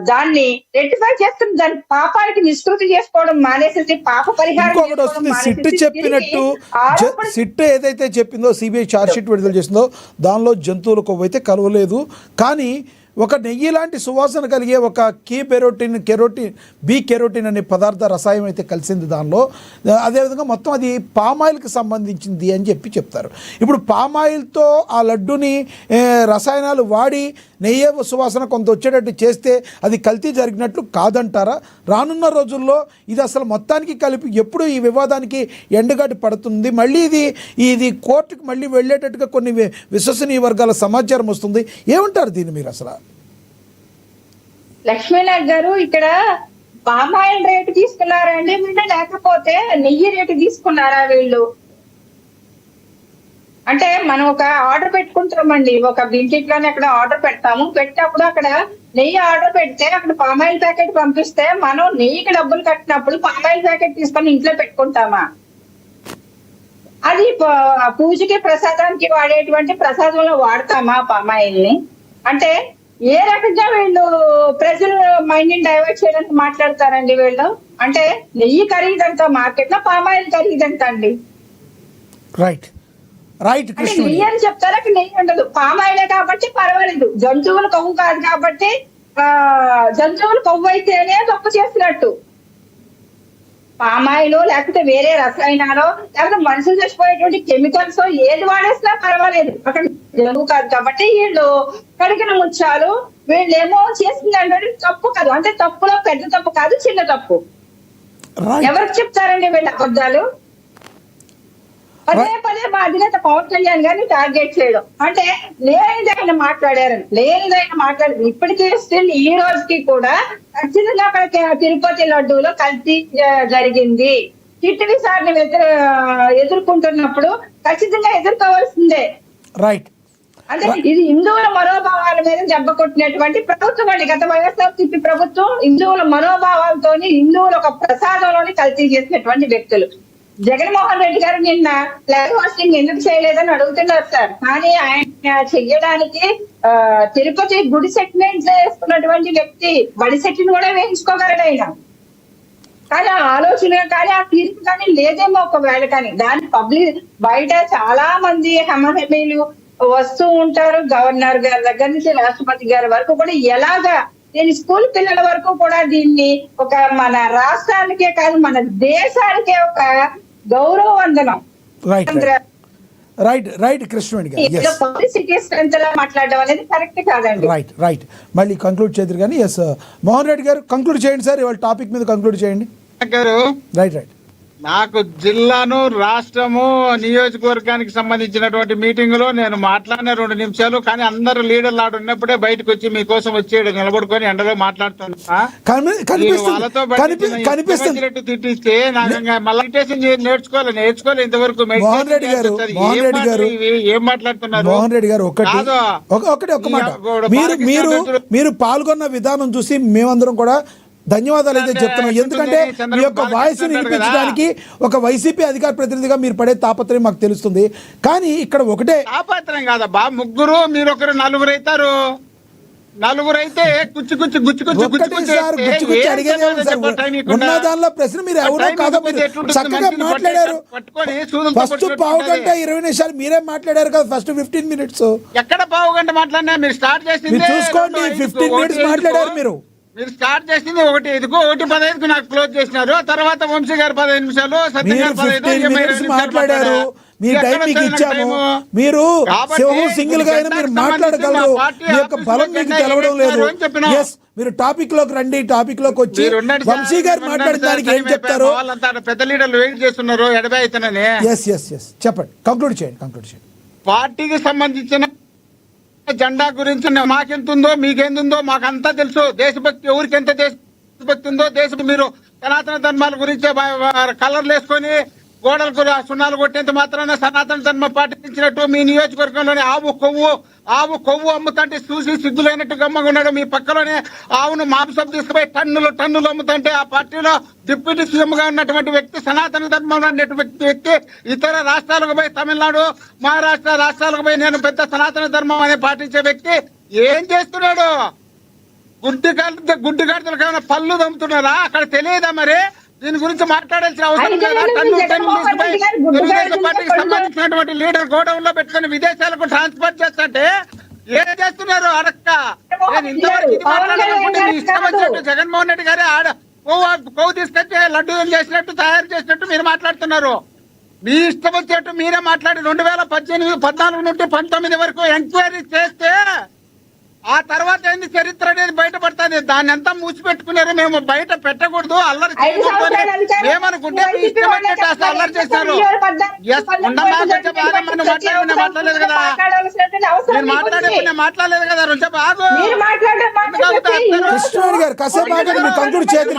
E: దాన్ని రెక్టిఫై చేస్తున్న దాని పాపానికి నిష్కృతి చేసుకోవడం మానేసేసి పాప పరిహారం
A: సిట్ చెప్పినట్టు సిట్ ఏదైతే చెప్పిందో సిబిఐ ఛార్జ్షీట్ విడుదల చేసిందో దానిలో జంతువుల కొవ్వు అయితే కలవలేదు. కానీ ఒక నెయ్యి లాంటి సువాసన కలిగే ఒక బి కెరోటిన్ అనే పదార్థ రసాయనం అయితే కలిసింది దానిలో. అదేవిధంగా మొత్తం అది పామాయిల్కి సంబంధించింది అని చెప్తారు. ఇప్పుడు పామాయిల్తో ఆ లడ్డుని రసాయనాలు వాడి నెయ్యి సువాసన కొంత వచ్చేటట్టు చేస్తే అది కల్తీ జరిగినట్లు కాదంటారా? రానున్న రోజుల్లో ఇది అసలు మొత్తానికి కలిపి ఎప్పుడు ఈ వివాదానికి ఎండుగడ్డి పడుతుంది, మళ్ళీ ఇది కోర్టుకు మళ్ళీ వెళ్ళేటట్టుగా కొన్ని విశ్వసనీయ వర్గాల సమాచారం వస్తుంది. ఏమంటారు దీన్ని మీరు అసలు?
E: లక్ష్మీనాథ్ గారు, ఇక్కడ పామాయిల్ రేటు తీసుకున్నారా అండి వీళ్ళు, లేకపోతే నెయ్యి రేటు తీసుకున్నారా వీళ్ళు? అంటే మనం ఒక ఆర్డర్ పెట్టుకుంటామండి, ఒక బ్లింకిట్ లోనే అక్కడ ఆర్డర్ పెడతాము. పెట్టినప్పుడు అక్కడ నెయ్యి ఆర్డర్ పెడితే అక్కడ పామాయిల్ ప్యాకెట్ పంపిస్తే మనం నెయ్యికి డబ్బులు కట్టినప్పుడు పామాయిల్ ప్యాకెట్ తీసుకొని ఇంట్లో పెట్టుకుంటామా? అది పూజకి ప్రసాదానికి వాడేటువంటి ప్రసాదంలో వాడతామా పామాయిల్ ని? అంటే ఏ రకంగా వీళ్ళు ప్రజల మైండ్ ని డైవర్ట్ చేయడానికి మాట్లాడతారండి వీళ్ళు? అంటే నెయ్యి ఖరీదంత మార్కెట్ లో, పామాయిల్ ఖరీదంత అండి.
A: రైట్ రైట్
E: అంటే
A: కృష్ణవేణి
E: నెయ్యి అని చెప్తారా? నెయ్యి ఉండదు, పామాయిలే కాబట్టి పర్వాలేదు. జంతువుల కొవ్వు కాదు కాబట్టి జంతువుల కొవ్వు అయితేనే తప్పు చేసినట్టు. పామాయిల్ లేకపోతే వేరే రసాయనాలు లేకపోతే మనుషులు చచ్చిపోయేటువంటి కెమికల్స్ ఏది వాడేసినా పర్వాలేదు, అక్కడ జంతువు కాదు కాబట్టి. వీళ్ళు కడిగిన ముత్యాలు వీళ్ళేమో చేసిందంటే తప్పు కాదు. అంటే తప్పులో పెద్ద తప్పు కాదు, చిన్న తప్పు.
A: రైట్
E: ఎవరికి చెప్తారండి వీళ్ళ అబద్ధాలు? పదే పదే మా అధినేత పవన్ కళ్యాణ్ గారిని టార్గెట్ చేయడం అంటే లేనిదైనా మాట్లాడారని, లేనిదైనా మాట్లాడారు. ఇప్పటికే స్టిల్ ఈ రోజుకి కూడా ఖచ్చితంగా అక్కడ తిరుపతి లడ్డూలో కల్తీ జరిగింది. టిట్టివి సార్ని ఎదుర్కొంటున్నప్పుడు ఖచ్చితంగా ఎదుర్కోవాల్సిందే.
A: రైట్
E: అంటే ఇది హిందువుల మనోభావాల మీద దెబ్బ కొట్టినటువంటి ప్రభుత్వం అండి. గత వైఎస్ఆర్సీపీ ప్రభుత్వం హిందువుల మనోభావాలతో హిందువుల ఒక ప్రసాదంలోని కల్తీ చేసినటువంటి వ్యక్తులు. జగన్మోహన్ రెడ్డి గారు నిన్న ఫ్లాగ్ హాస్టింగ్ ఎందుకు చేయలేదని అడుగుతున్నారు సార్. కానీ ఆయన చెయ్యడానికి తిరుపతి గుడి సెట్ వేసుకున్నటువంటి వ్యక్తి బడి సెట్ని కూడా వేయించుకోగలడు ఆయన. కానీ ఆ ఆలోచన కానీ ఆ తీర్పు కానీ లేదేమో ఒకవేళ. కానీ దాని పబ్లిక్ బయట చాలా మంది హెమహెమీలు వస్తూ ఉంటారు. గవర్నర్ గారి దగ్గర నుంచి రాష్ట్రపతి గారి వరకు కూడా ఎలాగా దీని స్కూల్ పిల్లల వరకు కూడా దీన్ని ఒక మన రాష్ట్రానికే కాదు మన దేశానికే ఒక గౌరవ వందనం.
A: రైట్ రైట్ రైట్ కృష్ణవేణి గారు
E: పబ్లిసిటీ స్ట్రెంత్ లా మాట్లాడడం అనేది కరెక్ట్ కాదండి.
A: రైట్ రైట్ మళ్ళీ కంక్లూడ్ చేద్దరు కానీ ఎస్ మోహన్ రెడ్డి గారు కంక్లూడ్ చేయండి సార్, ఇవాళ టాపిక్ మీద కంక్లూడ్ చేయండి. రైట్ రైట్
B: నాకు జిల్లాను, రాష్ట్రము, నియోజకవర్గానికి సంబంధించినటువంటి మీటింగ్ లో నేను మాట్లాడిన 2 నిమిషాలు. కానీ అందరు లీడర్లు ఆడు ఉన్నప్పుడే బయటకు వచ్చి మీకోసం వచ్చేడు నిలబడుకొని ఎండలో మాట్లాడుతున్నా. వాళ్ళతో బట్టి తిట్టిస్తే మళ్ళీ నేర్చుకోవాలి ఇంతవరకు.
A: మోహన్ రెడ్డి గారు
B: ఏం మాట్లాడుతున్నారు?
A: మోహన్ రెడ్డి గారు ఒక మాట, మీరు పాల్గొన్న విధానం చూసి మేమందరం కూడా ధన్యవాదాలు అయితే చెప్తున్నాం. ఎందుకంటే మీ యొక్క వాయిస్ వినిపించడానికి ఒక వైసీపీ అధికార ప్రతినిధిగా మీరు పడే తాపత్రయం మాకు తెలుస్తుంది. కానీ ఇక్కడ ఒకటే
B: తాపత్రయం కాదబ్బా, ముగ్గురు మీరు ఒకరు నలుగురు అవుతారు. నలుగురు అయితే
A: ఉన్న దానిలో ప్రశ్న మీరు ఎవరో కాదో చక్కగా మాట్లాడారు. ఫస్ట్ పావుగంట 20 నిమిషాలు మీరే మాట్లాడారు కదా, ఫస్ట్ 15 మినిట్స్.
B: ఎక్కడ పావుగంట మాట్లాడినా మీరు స్టార్ట్ చేసింది
A: చూసుకోండి, 15 మినిట్స్ మాట్లాడారు మీరు.
B: మీరు స్టార్ట్ చేసింది 1:15 నాకు క్లోజ్ చేసినారు. తర్వాత వంశీ గారు 15 నిమిషాలు, సత్యం గారు 15
A: మాట్లాడారు. మీ టైం మీకు ఇచ్చాము. మీరు సింహం సింగిల్ గా అయినా మీరు మాట్లాడగలరు. మీ యొక్క బలం మీకు తెలవడం లేదు. ఎస్, మీరు టాపిక్ లోకి రండి. టాపిక్ లోకి వచ్చి వంశీ గారు మాట్లాడిన దానికి ఏం చెప్తారు?
B: పెద్ద లీడర్లు వెయిట్ చేస్తున్నారు ఎడబై అవుతున్నానే.
A: ఎస్ ఎస్ ఎస్ చెప్పండి, కంక్లూడ్ చేయండి.
B: పార్టీకి సంబంధించిన జెండా గురించి మాకెంతుందో మీకెంతుందో మాకంతా తెలుసు. దేశభక్తి ఎవరికి ఎంత దేశభక్తి ఉందో, మీరు సనాతన ధర్మాల గురించి కలర్లు వేసుకొని గోడలకు సున్నాలు కొట్టేంత మాత్రాన సనాతన ధర్మం పాటించినట్టు మీ నియోజకవర్గంలోనే ఆవు కొవ్వు అమ్ముతుంటే చూసి సిగ్గులైనట్టు గమ్మగా ఉన్నాడు. మీ పక్కలోనే ఆవును మాంసం తీసుకుపోయి టన్నులు అమ్ముతుంటే ఆ పార్టీలో డిప్యూటీ సీఎం గా ఉన్నటువంటి వ్యక్తి, సనాతన ధర్మంలో ఉన్నటువంటి వ్యక్తి ఇతర రాష్ట్రాలకు పోయి తమిళనాడు, మహారాష్ట్ర రాష్ట్రాలకు పోయి నేను పెద్ద సనాతన ధర్మం అనే పాటించే వ్యక్తి ఏం చేస్తున్నాడు? గుడ్డిగాడితలకు ఏమైనా పళ్ళు దమ్ముతున్నారా? అక్కడ తెలియదా? మరి దీని గురించి మాట్లాడాల్సిన అవసరం లేదా? తెలుగుదేశం పార్టీకి సంబంధించినటువంటి లీడర్ గోడౌన్ లో పెట్టుకుని విదేశాలకు ట్రాన్స్ఫర్ చేస్తుంటే ఏం చేస్తున్నారు? అడక్క నేను ఇంతవరకు ఇది మాట్లాడాలనుకుంటే మీ ఇష్టం వచ్చినట్టు జగన్మోహన్ రెడ్డి గారే కొవ్వు తీసుకొచ్చి లడ్డు చేసినట్టు తయారు చేసినట్టు మీరు మాట్లాడుతున్నారు. మీ ఇష్టం వచ్చేట్టు మీరే మాట్లాడి 2018, 14 నుండి 19 వరకు ఎంక్వైరీ చేస్తే ఆ తర్వాత ఏంది చరిత్ర అనేది బయటపడుతుంది. దాన్ని అంతా మూసిపెట్టుకున్నారు. మేము బయట పెట్టకూడదు, అల్లరి ఏమనుకుంటే అల్లరి చేశారు. మాట్లాడలేదు కదా.
E: మాట్లాడాల్సిన అవసరం
B: నేను మాట్లాడేప్పుడు నేను మాట్లాడలేదు కదా రుచి బాగు
E: మీరు మాట్లాడే
A: కృష్ణవేణి గారు కాసేపు ఆగండి, మీరు కంక్లూడ్ చేయదు.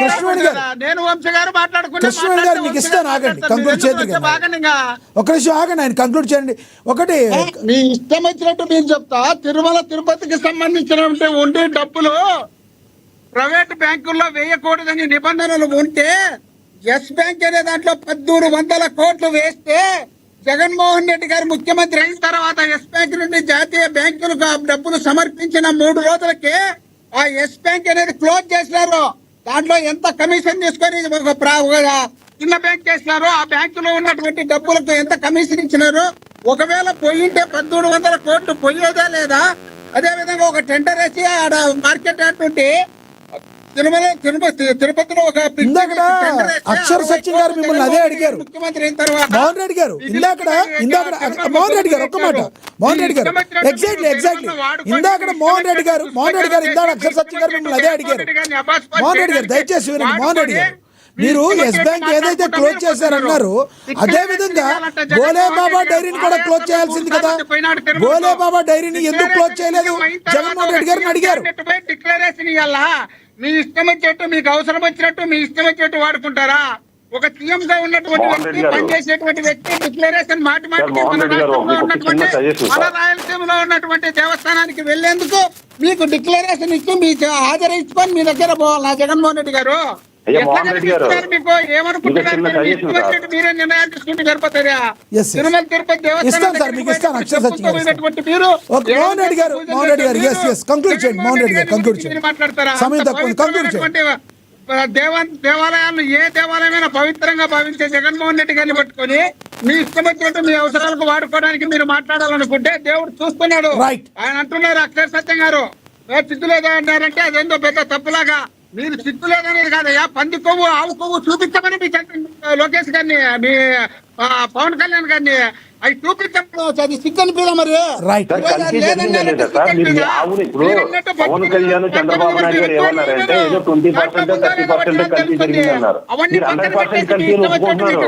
A: కృష్ణవేణి గారు,
B: నేను వంశీ గారు
A: కృష్ణవేణి గారు మీకు ఇస్తాను, ఆగండి, కంక్లూడ్ చేయదు. ఒక నిమిషం ఆగండి, ఆయన కంక్లూడ్ చేయండి. ఒకటి
B: మీ ఇష్టం వచ్చినట్టు మీరు చెప్తా. తిరుమల తిరుపతికి సంబంధించిన ఉండే డబ్బులు ప్రైవేట్ బ్యాంకుల్లో వేయకూడదని నిబంధనలు ఉంటే ఎస్ బ్యాంక్ అనే దాంట్లో 1300 కోట్లు వేస్తే జగన్మోహన్ రెడ్డి గారు ముఖ్యమంత్రి అయిన తర్వాత ఎస్ బ్యాంక్ నుండి జాతీయ బ్యాంకులకు ఆ డబ్బులు సమర్పించిన 3 రోజులకే ఆ ఎస్ బ్యాంక్ అనేది క్లోజ్ చేసినారు. దాంట్లో ఎంత కమిషన్ తీసుకొని ఒక చిన్న బ్యాంక్ చేసినారు. ఆ బ్యాంకులో ఉన్నటువంటి డబ్బులకు ఎంత కమిషన్ ఇచ్చినారు. ఒకవేళ పోయింటే 1300 కోట్లు పోయేదా లేదా? అదే విధంగా ఒక టెండర్ వేసి ఆడ మార్కెట్ అంటుంటే తిరుపతిలో ఒక
A: అక్షర సత్యం గారు మిమ్మల్ని అదే అడిగారు.
B: ముఖ్యమంత్రి అయిన తర్వాత
A: మోహన్ రెడ్డి గారు ఇందాక మోహన్ రెడ్డి గారు ఒక్క మాట, మోహన్ రెడ్డి గారు ఎగ్జాక్ట్లీ ఇందాక మోహన్ రెడ్డి గారు ఇందాక అక్షర సత్యం గారు మిమ్మల్ని అదే అడిగారు. మోహన్ రెడ్డి గారు దయచేసి వినండి. మోహన్ రెడ్డి గారు, మీరు ఎస్ బ్యాంక్ ఏదైతే క్లోజ్ చేశారన్నారు, అదే విధంగా గోలే బాబా డైరీని కూడా క్లోజ్ చేయాల్సింది కదా. గోలే బాబా డైరీని ఎందుకు క్లోజ్ చేయలేదు జగన్మోహన్ రెడ్డి గారిని అడిగారు.
B: డిక్లరేషన్ ఇవ్వాలా? మీ ఇష్టం వచ్చినట్టు, మీకు అవసరం వచ్చినట్టు, మీ ఇష్టం వచ్చినట్టు వాడుకుంటారా? ఒక సీఎం గా ఉన్నటువంటి వ్యక్తి, పనిచేసేటువంటి వ్యక్తి డిక్లరేషన్ మాటి మాటికి మన రాయలసీమలో ఉన్నటువంటి దేవస్థానానికి వెళ్లేందుకు మీకు డిక్లరేషన్ ఇచ్చి మీ హాజరు ఇచ్చుకొని మీ దగ్గర పోవాలి. నా జగన్మోహన్ రెడ్డి గారు మీకు ఏమనుకుంటున్నారు? మీరే నిర్ణయాలు తీసుకుంటే సరిపోతారా? తిరుమల తిరుపతి దేవస్థానం దేవాలయాలు ఏ దేవాలయమైనా పవిత్రంగా భావించే జగన్మోహన్ రెడ్డి గారిని పట్టుకొని మీ ఇష్టం వచ్చినట్టు మీ అవసరాలకు వాడుకోవడానికి మీరు మాట్లాడాలనుకుంటే దేవుడు చూస్తున్నాడు. ఆయన అంటున్నారు, అక్షర సత్యం గారు చిత్తు లేదా అన్నారంటే అదేందో పెద్ద తప్పులాగా. మీరు చిత్తు లేదనేది కాదయ్యా, పంది కొవ్వు ఆవు కొవ్వు చూపించమని మీ లోకేష్ గారిని, మీ పవన్ కళ్యాణ్ గారిని అవి చూపించండి. అది సిగ్గు అనిపిదా? మరి
D: పవన్ కళ్యాణ్ చంద్రబాబు నాయుడు గారు ఏమన్నారంటే ఏదో 20% 30% కల్తీ జరిగిందన్నారు. మీరు 100% కల్తీ ఒప్పుకుంటున్నారు.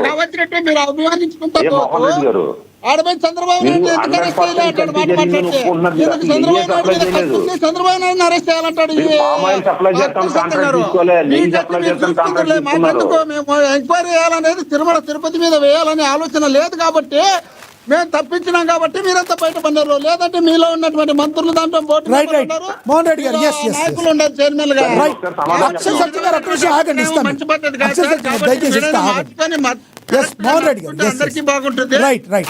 B: మీరు అభిమానించుకుంటారు. ఆడపై చంద్రబాబు నాయుడు చంద్రబాబు నాయుడు అరెస్ట్ చేయాలంటాడు. ఎంక్వైరీ చేయాలనేది తిరుమల తిరుపతి మీద వేయాలనే ఆలోచన లేదు కాబట్టి మేము తప్పించినాం కాబట్టి మీరంతా బయటపడ్డారు. లేదంటే మీలో ఉన్నటువంటి మంత్రులు దాంట్లో నాయకులు ఉండాలి, చైర్మన్ గా. మంచి పద్ధతి అందరికీ బాగుంటుంది.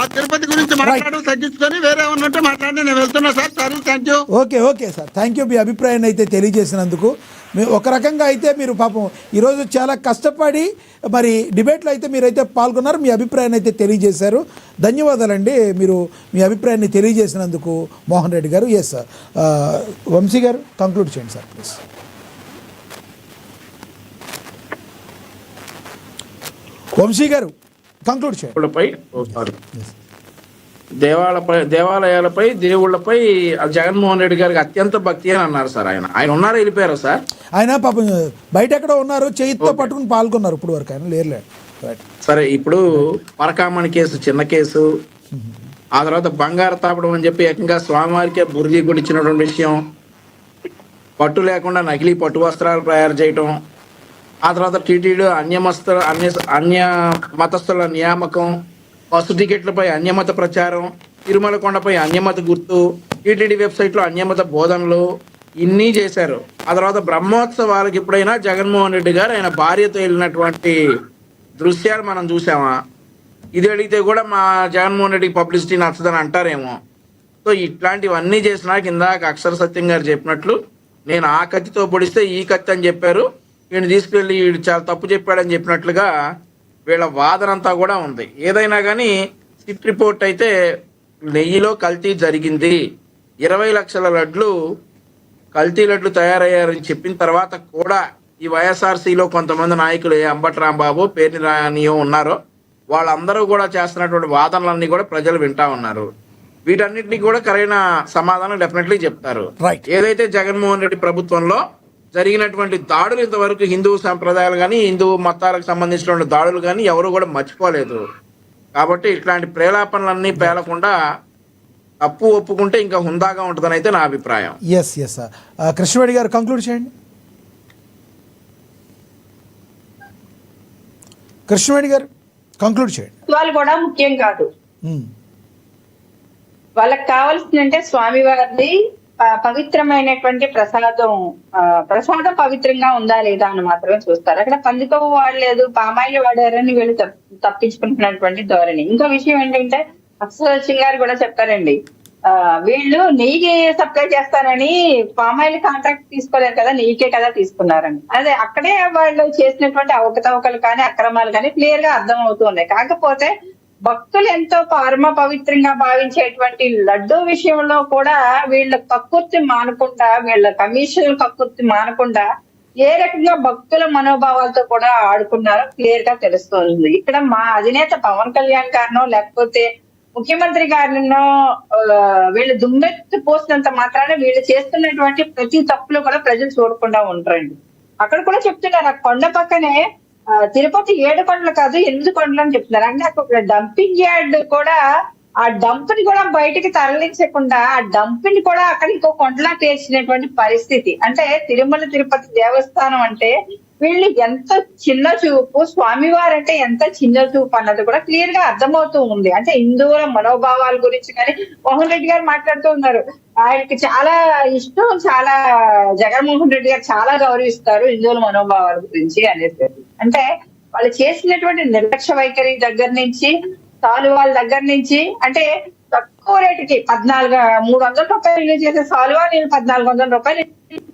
B: ఆ తిరుపతి గురించి మాట్లాడడం తగ్గించుకొని వేరే ఉన్నట్టు మాట్లాడి నేను వెళ్తున్నా సార్. సరే, thank you.
A: Okay sir, thank you మీ అభిప్రాయాన్ని అయితే తెలియజేసినందుకు. ఒక రకంగా అయితే మీరు పాపం ఈరోజు చాలా కష్టపడి మరి డిబేట్లో అయితే మీరైతే పాల్గొన్నారు, మీ అభిప్రాయాన్ని అయితే తెలియజేశారు. ధన్యవాదాలండి మీరు మీ అభిప్రాయాన్ని తెలియజేసినందుకు మోహన్ రెడ్డి గారు. ఎస్ వంశీ గారు కంక్లూడ్ చేయండి సార్ ప్లీజ్. వంశీ గారు కంక్లూడ్ చేయండి.
C: దేవాలయాలపై దేవుళ్లపై జగన్మోహన్ రెడ్డి గారికి అత్యంత భక్తి అని అన్నారు సార్. ఆయన ఉన్నారా, వెళ్ళిపోయారా సార్?
A: ఆయన పాపం బయట ఎక్కడో ఉన్నారు, చేతితో పట్టుకుని పాల్గొన్నారు. ఇప్పుడు వరకు ఆయన లేరు.
C: సరే, ఇప్పుడు పరకామణి కేసు చిన్న కేసు, ఆ తర్వాత బంగారు తాపడం అని చెప్పి ఏకంగా స్వామివారికే బుర్జీ గుడిచ్చినటువంటి విషయం, పట్టు లేకుండా నకిలీ పట్టు వస్త్రాలు తయారు చేయటం, ఆ తర్వాత టీటీడీ అన్య మతస్థుల నియామకం, బస్సు టికెట్లపై అన్యమత ప్రచారం, తిరుమల కొండపై అన్యమత గుర్తు, టీటీడీ వెబ్సైట్లో అన్యమత బోధనలు, ఇన్ని చేశారు. ఆ తర్వాత బ్రహ్మోత్సవాలకు ఎప్పుడైనా జగన్మోహన్ రెడ్డి గారు ఆయన భార్యతో వెళ్ళినటువంటి దృశ్యాలు మనం చూసామా? ఇది అడిగితే కూడా మా జగన్మోహన్ రెడ్డికి పబ్లిసిటీ నచ్చదని అంటారేమో. సో ఇట్లాంటివన్నీ చేసినా కిందాక అక్షర సత్యం గారు చెప్పినట్లు నేను ఆ కత్తితో పొడిస్తే ఈ కత్తి అని చెప్పారు, వీడిని తీసుకెళ్ళి వీడు చాలా తప్పు చెప్పాడని చెప్పినట్లుగా వీళ్ళ వాదన అంతా కూడా ఉంది. ఏదైనా కానీ సిట్ రిపోర్ట్ అయితే నెయ్యిలో కల్తీ జరిగింది, 20 లక్షల లడ్లు కల్తీ లడ్లు తయారయ్యారని చెప్పిన తర్వాత కూడా ఈ వైఎస్ఆర్సీలో కొంతమంది నాయకులు అంబటి రాంబాబు, పేర్ని రానియో ఉన్నారో వాళ్ళందరూ కూడా చేస్తున్నటువంటి వాదనలన్నీ కూడా ప్రజలు వింటా ఉన్నారు. వీటన్నిటినీ కూడా సరైన సమాధానం డెఫినెట్లీ చెప్తారు. ఏదైతే జగన్మోహన్ రెడ్డి ప్రభుత్వంలో జరిగినటువంటి దాడులు ఇంతవరకు హిందూ సంప్రదాయాలు కానీ హిందూ మతాలకు సంబంధించిన దాడులు కానీ ఎవరు కూడా మర్చిపోలేదు. కాబట్టి ఇట్లాంటి ప్రేలాపనలన్నీ పేలకుండా తప్పు ఒప్పుకుంటే ఇంకా హుందాగా ఉంటుందని అయితే నా అభిప్రాయం.
A: ఎస్ ఎస్ కృష్ణవేణి గారు కంక్లూడ్ చేయండి. కృష్ణవేణి గారు కంక్లూడ్ చేయండి.
E: వాళ్ళు కూడా ముఖ్యం కాదు, వాళ్ళకి కావాల్సిందంటే స్వామి వారిది పవిత్రమైనటువంటి ప్రసాదం పవిత్రంగా ఉందా లేదా అని మాత్రమే చూస్తారు. అక్కడ పందికొవ్వు వాడలేదు, పామాయిల్ వాడారని వీళ్ళు తప్పించుకుంటున్నటువంటి ధోరణి. ఇంకో విషయం ఏంటంటే అక్షరలక్ష్మి గారు కూడా చెప్పారండి, వీళ్ళు నెయ్యి సప్లై చేస్తారని పామాయిల్ కాంట్రాక్ట్ తీసుకోలేరు కదా, నెయ్యికే కదా తీసుకున్నారని. అదే అక్కడే వాళ్ళు చేసినటువంటి అవకతవకలు కానీ అక్రమాలు కానీ క్లియర్ గా అర్థం అవుతున్నాయి. కాకపోతే భక్తులు ఎంతో పరమ పవిత్రంగా భావించేటువంటి లడ్డూ విషయంలో కూడా వీళ్ళ కక్కుర్తి మానకుండా, వీళ్ళ కమిషన్ కక్కుర్తి మానకుండా ఏ రకంగా భక్తుల మనోభావాలతో కూడా ఆడుకున్నారో క్లియర్ గా తెలుస్తుంది. ఇక్కడ మా అధినేత పవన్ కళ్యాణ్ గారినో లేకపోతే ముఖ్యమంత్రి గారినో వీళ్ళు దుమ్మెత్తి పోసినంత మాత్రాన వీళ్ళు చేస్తున్నటువంటి ప్రతి తప్పులు కూడా ప్రజలు చూడకుండా ఉంటారండి. అక్కడ కూడా చెప్తున్నారు, ఆ కొండ పక్కనే తిరుపతి 7 కొండలు కాదు 8 కొండలు అని చెప్తున్నారు. అంటే అక్కడ డంపింగ్ యార్డ్ కూడా, ఆ డంప్ ని కూడా బయటికి తరలించకుండా ఆ డంప్ ని కూడా అక్కడ ఇంకో కొండలా చేర్చినటువంటి పరిస్థితి. అంటే తిరుమల తిరుపతి దేవస్థానం అంటే వీళ్ళు ఎంత చిన్న చూపు, స్వామివారు అంటే ఎంత చిన్న చూపు అన్నది కూడా క్లియర్ గా అర్థమవుతూ ఉంది. అంటే హిందువుల మనోభావాల గురించి కానీ మోహన్ రెడ్డి గారు మాట్లాడుతూ ఉన్నారు, ఆయనకి చాలా ఇష్టం, చాలా జగన్మోహన్ రెడ్డి గారు చాలా గౌరవిస్తారు హిందువుల మనోభావాల గురించి అనేసి. అంటే వాళ్ళు చేసినటువంటి నిర్లక్ష్య వైఖరి దగ్గర నుంచి, సాలువాల దగ్గర నుంచి, అంటే తక్కువ రేటుకి 300 రూపాయలు చేసే సాలువా నేను 1400 రూపాయలు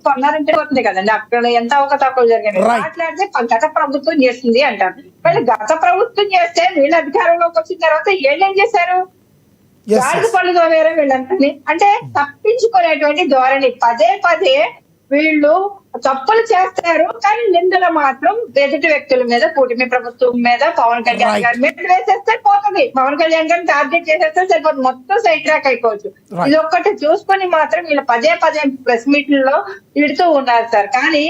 E: కొన్నారంటే పోతుంది కదండి. అక్కడ ఎంత అవకతవకలు జరిగాయి మాట్లాడితే గత ప్రభుత్వం చేస్తుంది అంటారు. వీళ్ళు గత ప్రభుత్వం చేస్తే వీళ్ళు అధికారంలోకి వచ్చిన తర్వాత ఏం చేశారు? గాడిద పళ్ళుగా వేరే వీళ్ళంతా అంటే తప్పించుకునేటువంటి ధోరణి. పదే వీళ్ళు తప్పులు చేస్తారు, కానీ నిందలు మాత్రం ఎదుటి వ్యక్తుల మీద, కూటమి ప్రభుత్వం మీద, పవన్ కళ్యాణ్ గారి మీద వేసేస్తే పోతుంది. పవన్ కళ్యాణ్ గారిని టార్గెట్ చేసేస్తే సరిపోతుంది, మొత్తం సైడ్ ట్రాక్ అయిపోవచ్చు. ఇది ఒక్కటి చూసుకొని మాత్రం వీళ్ళు పదే ప్రెస్ మీట్లలో తిడుతూ ఉన్నారు సార్. కానీ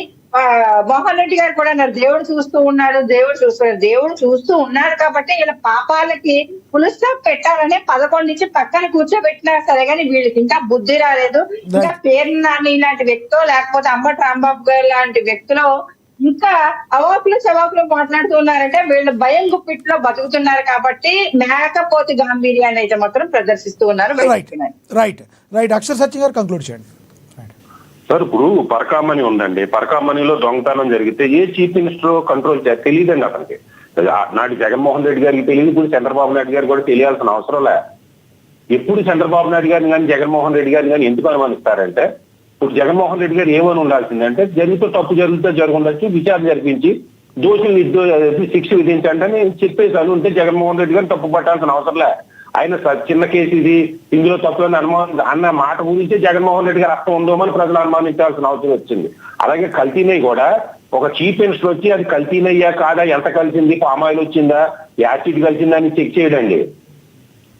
E: మోహన్ రెడ్డి గారు కూడా అన్నారు, దేవుడు చూస్తూ ఉన్నాడు, దేవుడు చూస్తూ ఉన్నాడు కాబట్టి వీళ్ళ పాపాలకి ఫుల్ స్టాప్ పెట్టాలని 11 నుంచి పక్కన కూర్చోబెట్టినారు సరే, కానీ వీళ్ళకి ఇంకా బుద్ధి రాలేదు. ఇంకా పేరు నాని లాంటి వ్యక్తో లేకపోతే అంబటి రాంబాబు గారు లాంటి వ్యక్తులు ఇంకా అవాకులు చవాకులు మాట్లాడుతున్నారంటే వీళ్ళు భయం గుప్పిట్లో బతుకుతున్నారు కాబట్టి మేకపోతే గాంభీర్యాన్ని అయితే మాత్రం ప్రదర్శిస్తూ ఉన్నారు.
A: రైట్ అక్షర్ సత్యం గారు కంక్లూడ్ చేయండి.
D: సార్ ఇప్పుడు పరకామణి ఉందండి, పరకామణిలో దొంగతనం జరిగితే ఏ చీఫ్ మినిస్టర్ కంట్రోల్ తెలియదండి అతనికి. నాటి జగన్మోహన్ రెడ్డి గారికి తెలియదు, ఇప్పుడు చంద్రబాబు నాయుడు గారు కూడా తెలియాల్సిన అవసరం లే. ఎప్పుడు చంద్రబాబు నాయుడు గారిని కానీ జగన్మోహన్ రెడ్డి గారిని కానీ ఎందుకు అనుమానిస్తారంటే, ఇప్పుడు జగన్మోహన్ రెడ్డి గారు ఏమని ఉండాల్సిందంటే, తప్పు జరుగుండొచ్చు, విచారణ జరిపించి దోషులు శిక్ష విధించండి అని చెప్పేసి ఉంటే జగన్మోహన్ రెడ్డి గారిని తప్పు పట్టాల్సిన అవసరం లే. ఆయన చిన్న కేసు ఇది, ఇందులో తప్పులని అన్న మాట గురించి జగన్మోహన్ రెడ్డి గారు అర్థం ఉందోమని ప్రజలు అనుమానించాల్సిన అవసరం వచ్చింది. అలాగే కల్తీనై కూడా ఒక చీఫ్ మినిస్టర్ వచ్చి అది కల్తీనయ్యా కాదా, ఎంత కలిసింది, పామాయిల్ వచ్చిందా, యాసిడ్ కలిసిందా అని చెక్ చేయడండి.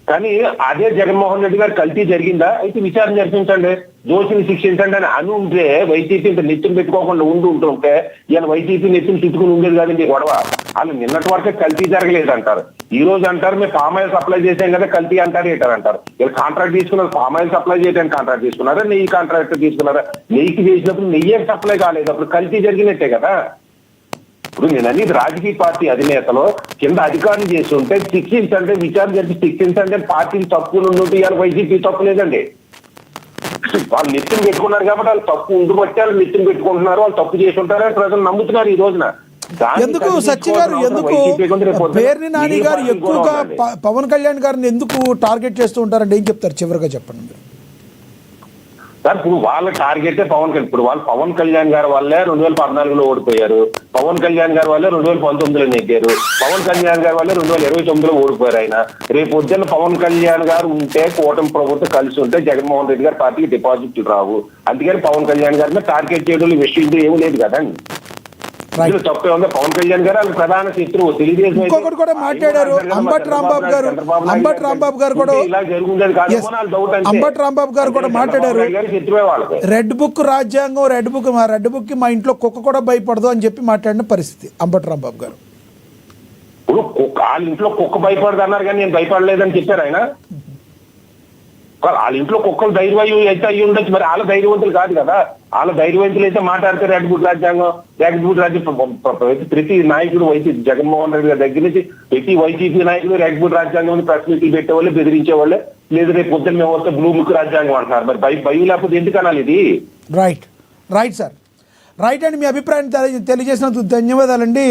D: కానీ అదే జగన్మోహన్ రెడ్డి గారు కల్తీ జరిగిందా అయితే విచారణ జరిపించండి, దోషిని శిక్షించండి అని అని ఉంటే వైసీపీ ఇంత నెత్తిని పెట్టుకోకుండా ఉంటుంటే ఈయన వైసీపీ నెత్తిని చుట్టుకుని ఉండేది కాదండి గొడవ. వాళ్ళు నిన్నటి వరకే కల్తీ జరగలేదు అంటారు, ఈ రోజు అంటారు మేము పామాయిల్ సప్లై చేసాం కదా కల్తీ అంటారు అంటారు. వీళ్ళు కాంట్రాక్ట్ తీసుకున్నారు, పామాయిల్ సప్లై చేయడానికి కాంట్రాక్ట్ తీసుకున్నారా, నెయ్యి కాంట్రాక్ట్ తీసుకున్నారా? నెయ్యికి చేసినప్పుడు నెయ్యి సప్లై కాలేదు, అప్పుడు కల్తీ జరిగినట్టే కదా. ఇప్పుడు నేను అనేది రాజకీయ పార్టీ అధినేతలో కింద అధికారులు చేస్తుంటే శిక్షించండి, విచారణ జరిపి శిక్షించండి, పార్టీలు తప్పులు ఉండి ఇవాళ వైసీపీ తప్పు లేదండి. వాళ్ళు నెత్తిని పెట్టుకున్నారు కాబట్టి వాళ్ళు తప్పు ఉండుబట్టి వాళ్ళు నెత్తిని పెట్టుకుంటున్నారు, వాళ్ళు తప్పు చేసి ఉంటారని ప్రజలు నమ్ముతున్నారు ఈ రోజున.
A: ఎందుకు సత్య గారు, ఎందుకు పేర్ని నాని గారు ఎక్కువగా పవన్ కళ్యాణ్ గారిని ఎందుకు టార్గెట్ చేస్తూ ఉంటారంటే ఏం చెప్తారు చివరిగా చెప్పండి
D: సార్? ఇప్పుడు వాళ్ళ టార్గెటే పవన్ కళ్యాణ్. ఇప్పుడు వాళ్ళు పవన్ కళ్యాణ్ గారి వల్లే 2014లో ఓడిపోయారు, పవన్ కళ్యాణ్ గారి వల్లే 2019లో నెగ్గారు, పవన్ కళ్యాణ్ గారి వల్లే 2029లో ఓడిపోయారు. ఆయన రేపు పొద్దున్న పవన్ కళ్యాణ్ గారు ఉంటే, కూటమి ప్రభుత్వం కలిసి ఉంటే జగన్మోహన్ రెడ్డి గారి పార్టీకి డిపాజిట్లు రావు. అందుకని పవన్ కళ్యాణ్ గారిని టార్గెట్ చేయడం విషయం ఏమీ లేదు కదండి. తప్పే ఉంది. పవన్ కళ్యాణ్ గారు వాళ్ళు ప్రధాన శత్రువు. తెలుగుదేశం
A: ఇంకొకటి కూడా మాట్లాడారు అంబటి రాంబాబు గారు, మాట్లాడారు రెడ్ బుక్ రాజ్యాంగం, రెడ్ బుక్ కి మా ఇంట్లో కుక్క కూడా భయపడదు అని చెప్పి మాట్లాడిన పరిస్థితి అంబటి రాంబాబు గారు.
D: ఇప్పుడు వాళ్ళ ఇంట్లో కుక్క భయపడదు అన్నారు కానీ నేను భయపడలేదని చెప్పారు ఆయన. వాళ్ళ ఇంట్లో కుక్కలు ధైర్యం అయితే అయ్యి ఉండొచ్చు, మరి వాళ్ళ ధైర్యవంతులు కాదు కదా. వాళ్ళ ధైర్యవంతులు అయితే మాట్లాడతారు రెడ్బుట్ రాజ్యాంగం, రెడ్బుట్ రాజ్యం. ప్రతి నాయకుడు వైసీపీ జగన్మోహన్ రెడ్డి గారి దగ్గర నుంచి ప్రతి వైసీపీ నాయకుడు రెడ్బుట్ రాజ్యాంగం ప్రెస్ మీట్లు పెట్టేవాళ్ళే, బెదిరించేవాళ్ళే. లేదు రేపు పొద్దున్న మేము వస్తే బ్లూ బుక్ రాజ్యాంగం అంటున్నారు. మరి భయం లేకపోతే ఎందుకు అనాలి ఇది?
A: రైట్ సార్, రైట్ అండి. మీ అభిప్రాయం తెలియజేసినందుకు ధన్యవాదాలండి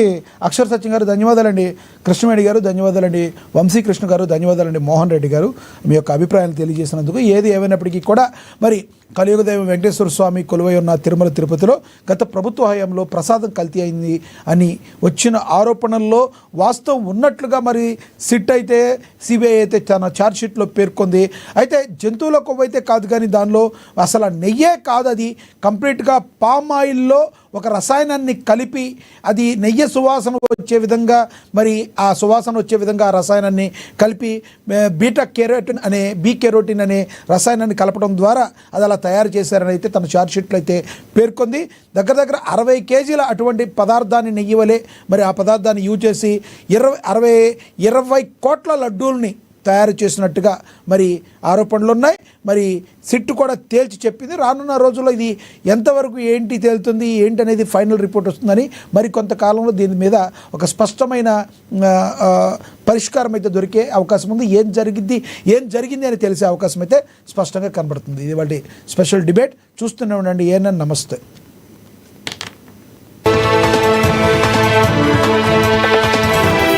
A: అక్షర్ సత్యం గారు, ధన్యవాదాలండి కృష్ణవేణి గారు, ధన్యవాదాలండి వంశీకృష్ణ గారు, ధన్యవాదాలండి మోహన్ రెడ్డి గారు మీ యొక్క అభిప్రాయాలు తెలియజేసినందుకు. ఏది ఏమైనప్పటికీ కూడా మరి కలియుగ దైవం వెంకటేశ్వర స్వామి కొలువై ఉన్న తిరుమల తిరుపతిలో గత ప్రభుత్వ హయాంలో ప్రసాదం కల్తీ అయింది అని వచ్చిన ఆరోపణల్లో వాస్తవం ఉన్నట్లుగా మరి సిట్ అయితే సిబిఐ అయితే తన ఛార్జ్షీట్లో పేర్కొంది. అయితే జంతువుల కొవ్వైతే కాదు, కానీ దానిలో అసలు నెయ్యే కాదు, అది కంప్లీట్గా పామ్ ఆయిల్లో ఒక రసాయనాన్ని కలిపి అది నెయ్యి సువాసన వచ్చే విధంగా మరి ఆ సువాసన వచ్చే విధంగా ఆ రసాయనాన్ని కలిపి బీ కెరోటిన్ అనే రసాయనాన్ని కలపడం ద్వారా అది అలా తయారు చేశారని అయితే తన ఛార్జ్షీట్లో అయితే పేర్కొంది. దగ్గర 60 కేజీల అటువంటి పదార్థాన్ని నెయ్యి వలె మరి ఆ పదార్థాన్ని యూజ్ చేసి 20 కోట్ల లడ్డూల్ని తయారు చేసినట్టుగా మరి ఆరోపణలు ఉన్నాయి. మరి సిట్ కూడా తేల్చి చెప్పింది. రానున్న రోజుల్లో ఇది ఎంతవరకు ఏంటి అనేది ఫైనల్ రిపోర్ట్ వస్తుందని, మరి కొంతకాలంలో దీని మీద ఒక స్పష్టమైన పరిష్కారం అయితే దొరికే అవకాశం ఉంది. ఏం జరిగింది అని తెలిసే అవకాశం అయితే స్పష్టంగా కనబడుతుంది. ఇది వాటి స్పెషల్ డిబేట్. చూస్తూనే ఉండండి. ఏఎన్ఎన్. నమస్తే.